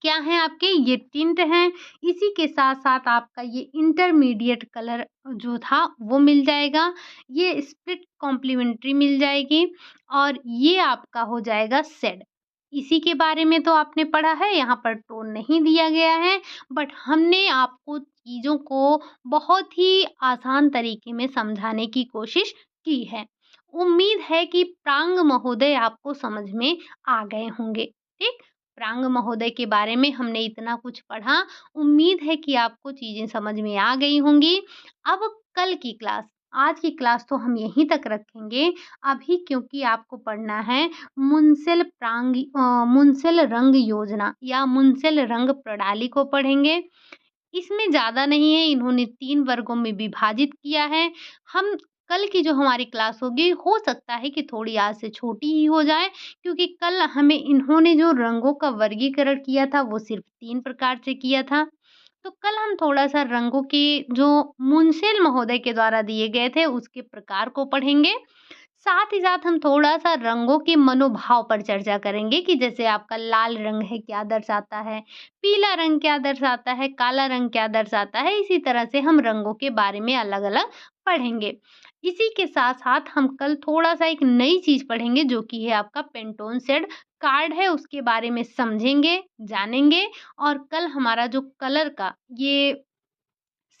A: क्या हैं आपके? ये टिंट हैं। इसी के साथ-साथ आपका ये इंटरमीडिएट कलर जो था वो मिल जाएगा। ये स्प्लिट कॉम्प्लीमेंट्री मिल जाएगी और ये आपका हो जाएगा शेड। इसी के बारे में तो आपने पढ़ा है, यहाँ पर टोन नहीं दिया गया है, बट हमने आपको चीज़ों को बहुत ही आसान तरीके में समझाने की कोशिश की है। उम्मीद है कि प्रांग महोदय आपको समझ में आ गए होंगे। ठीक? प्रांग महोदय के बारे में हमने इतना कुछ पढ़ा, उम्मीद है कि आपको चीज़ें समझ में आ गई होंगी। अब कल की क्लास, आज की क्लास तो हम यहीं तक रखेंगे, अभी क्योंकि आपको पढ़ना है मुंसिल रंग योजना या मुंसिल रंग प्रणाली को पढ़ेंगे। इसमें ज़्यादा नहीं है, इन्होंने 3 वर्गों में विभाजित किया है। हम कल की जो हमारी क्लास होगी, हो सकता है कि थोड़ी आज से छोटी ही हो जाए, क्योंकि कल हमें इन्होंने जो रंगों का वर्गीकरण किया था, वो सिर्फ़ 3 प्रकार से किया था। तो कल हम थोड़ा-सा रंगों के जो मुंशिल महोदय के द्वारा दिए गए थे, उसके प्रकार को पढ़ेंगे। साथ ही साथ हम थोड़ा-सा रंगों के मनोभाव पर चर्चा करेंगे कि जैसे आपका लाल रंग है, क्या दर्शाता है, पीला रंग क्या दर्शाता है, काला रंग क्या दर्शाता है, इसी तरह से हम रंगों के बारे में अलग-अलग पढ़ेंगे। इसी के साथ-साथ हम कल थोड़ा-सा एक नई चीज़ पढ़ेंगे जो कि है आपका पेंटोन शेड कार्ड है, उसके बारे में समझेंगे, जानेंगे और कल हमारा जो कलर का ये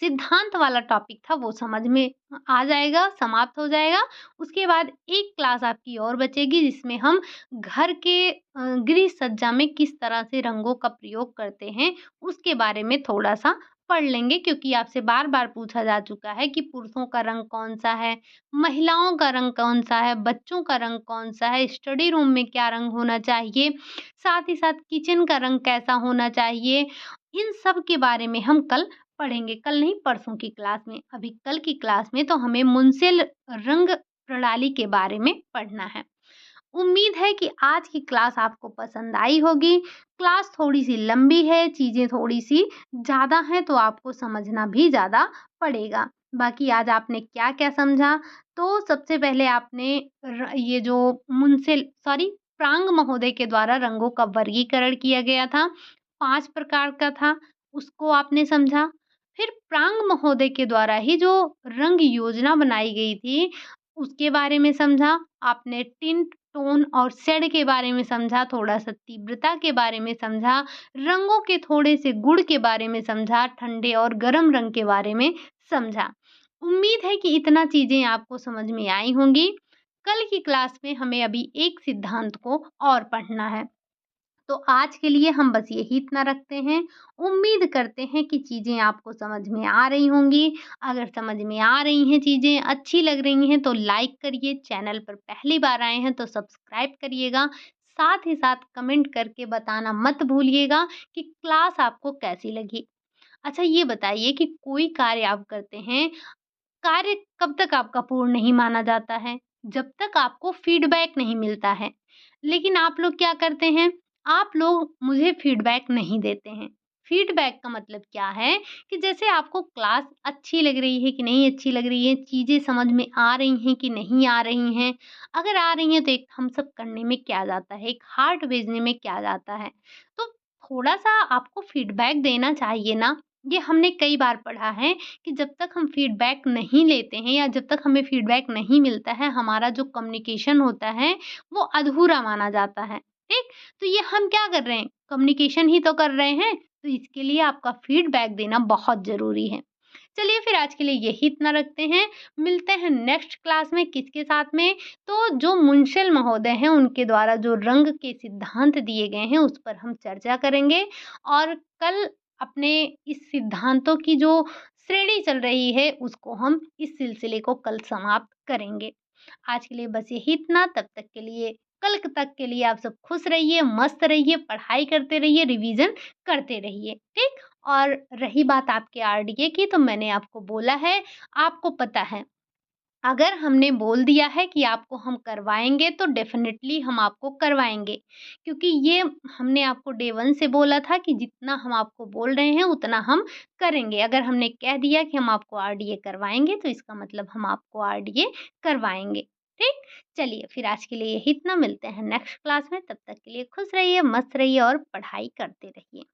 A: सिद्धांत वाला टॉपिक था वो समझ में आ जाएगा, समाप्त हो जाएगा। उसके बाद एक क्लास आपकी और बचेगी जिसमें हम घर के गृह सज्जा में किस तरह से रंगों का प्रयोग करते हैं, उसके बारे में थोड़ा-सा पढ़ लेंगे क्योंकि आपसे बार-बार पूछा जा चुका है कि पुरुषों का रंग कौन-सा है, महिलाओं का रंग कौन-सा है, बच्चों का रंग कौन-सा है, स्टडी रूम में क्या रंग होना चाहिए, साथ ही साथ किचन का रंग कैसा होना चाहिए, इन सब के बारे में हम कल पढ़ेंगे, कल नहीं परसों की क्लास में। अभी कल की क्लास में तो हमें मुंसिल रंग प्रणाली के बारे में पढ़ना है। उम्मीद है कि आज की क्लास आपको पसंद आई होगी। क्लास थोड़ी-सी लंबी है, चीज़ें थोड़ी-सी ज़्यादा हैं, तो आपको समझना भी ज़्यादा पड़ेगा। बाकी आज आपने क्या-क्या समझा? तो सबसे पहले आपने ये जो प्रांग महोदय के द्वारा रंगों का वर्गीकरण किया गया था, 5 प्रकार का था, उसको आपने समझा। फिर प्रांग महोदय के द्वारा ही जो रंग योजना बनाई गई थी, उसके बारे में समझा। आपने टिंट, टोन और शेड के बारे में समझा, थोड़ा-सा तीव्रता के बारे में समझा, रंगों के थोड़े से गुण के बारे में समझा, ठंडे और गर्म रंग के बारे में समझा। उम्मीद है कि इतना चीज़ें आपको समझ में आई होंगी। कल की क्लास में हमें अभी एक सिद्धांत को और पढ़ना है। तो आज के लिए हम बस यही इतना रखते हैं। उम्मीद करते हैं कि चीज़ें आपको समझ में आ रही होंगी। अगर समझ में आ रही हैं चीज़ें, अच्छी लग रही हैं तो लाइक करिए, चैनल पर पहली बार आए हैं तो सब्सक्राइब करिएगा। साथ ही साथ कमेंट करके बताना मत भूलिएगा कि क्लास आपको कैसी लगी। अच्छा ये बताइए कि कोई कार्य आप करते हैं, कार्य कब तक आपका पूर्ण नहीं माना जाता है? जब तक आपको फीडबैक नहीं मिलता है। लेकिन आप लोग क्या करते हैं? आप लोग मुझे फीडबैक नहीं देते हैं। फीडबैक का मतलब क्या है कि जैसे आपको क्लास अच्छी लग रही है कि नहीं अच्छी लग रही है, चीज़ें समझ में आ रही हैं कि नहीं आ रही हैं। अगर आ रही हैं तो एक थम्स अप करने में क्या जाता है, एक हार्ट भेजने में क्या जाता है। तो थोड़ा-सा आपको फीडबैक देना चाहिए ना। ये हमने कई बार पढ़ा है कि जब तक हम फीडबैक नहीं लेते हैं या जब तक हमें फीडबैक नहीं मिलता है, हमारा जो कम्युनिकेशन होता है, वो अधूरा माना जाता है, ठीक? तो ये हम क्या कर रहे हैं? कम्युनिकेशन ही तो कर रहे हैं, तो इसके लिए आपका फीडबैक देना बहुत ज़रूरी है। चलिए फिर आज के लिए यही इतना रखते हैं, मिलते हैं नेक्स्ट क्लास में किसके साथ में? तो जो मुंशिल महोदय हैं, उनके द्वारा जो रंग के सिद्धांत दिए गए हैं, उस पर हम चर्चा करेंगे और कल अपने इस सिद्धांतों की जो श्रेणी चल रही है, उसको हम इस सिलसिले को कल समाप्त करेंगे। आज के लिए बस यही इतना, तब तक के लिए कल तक के लिए आप सब खुश रहिए, मस्त रहिए, पढ़ाई करते रहिए, रिवीज़न करते रहिए, ठीक? और रही बात आपके आरडीए की, तो मैंने आपको बोला है, आपको पता है, अगर हमने बोल दिया है कि आपको हम करवाएँगे, तो डेफ़िनेटली हम आपको करवाएँगे। क्योंकि ये हमने आपको डे 1 से बोला था कि जितना हम आपको बोल रहे हैं, उतना हम करेंगे। अगर हमने कह दिया कि हम आपको आरडीए करवाएँगे, तो इसका मतलब हम आपको आरडीए करवाएँगे। ठीक? चलिए, फिर आज के लिए यही इतना, मिलते हैं नेक्स्ट क्लास में। तब तक के लिए खुश रहिए, मस्त रहिए और पढ़ाई करते रहिए।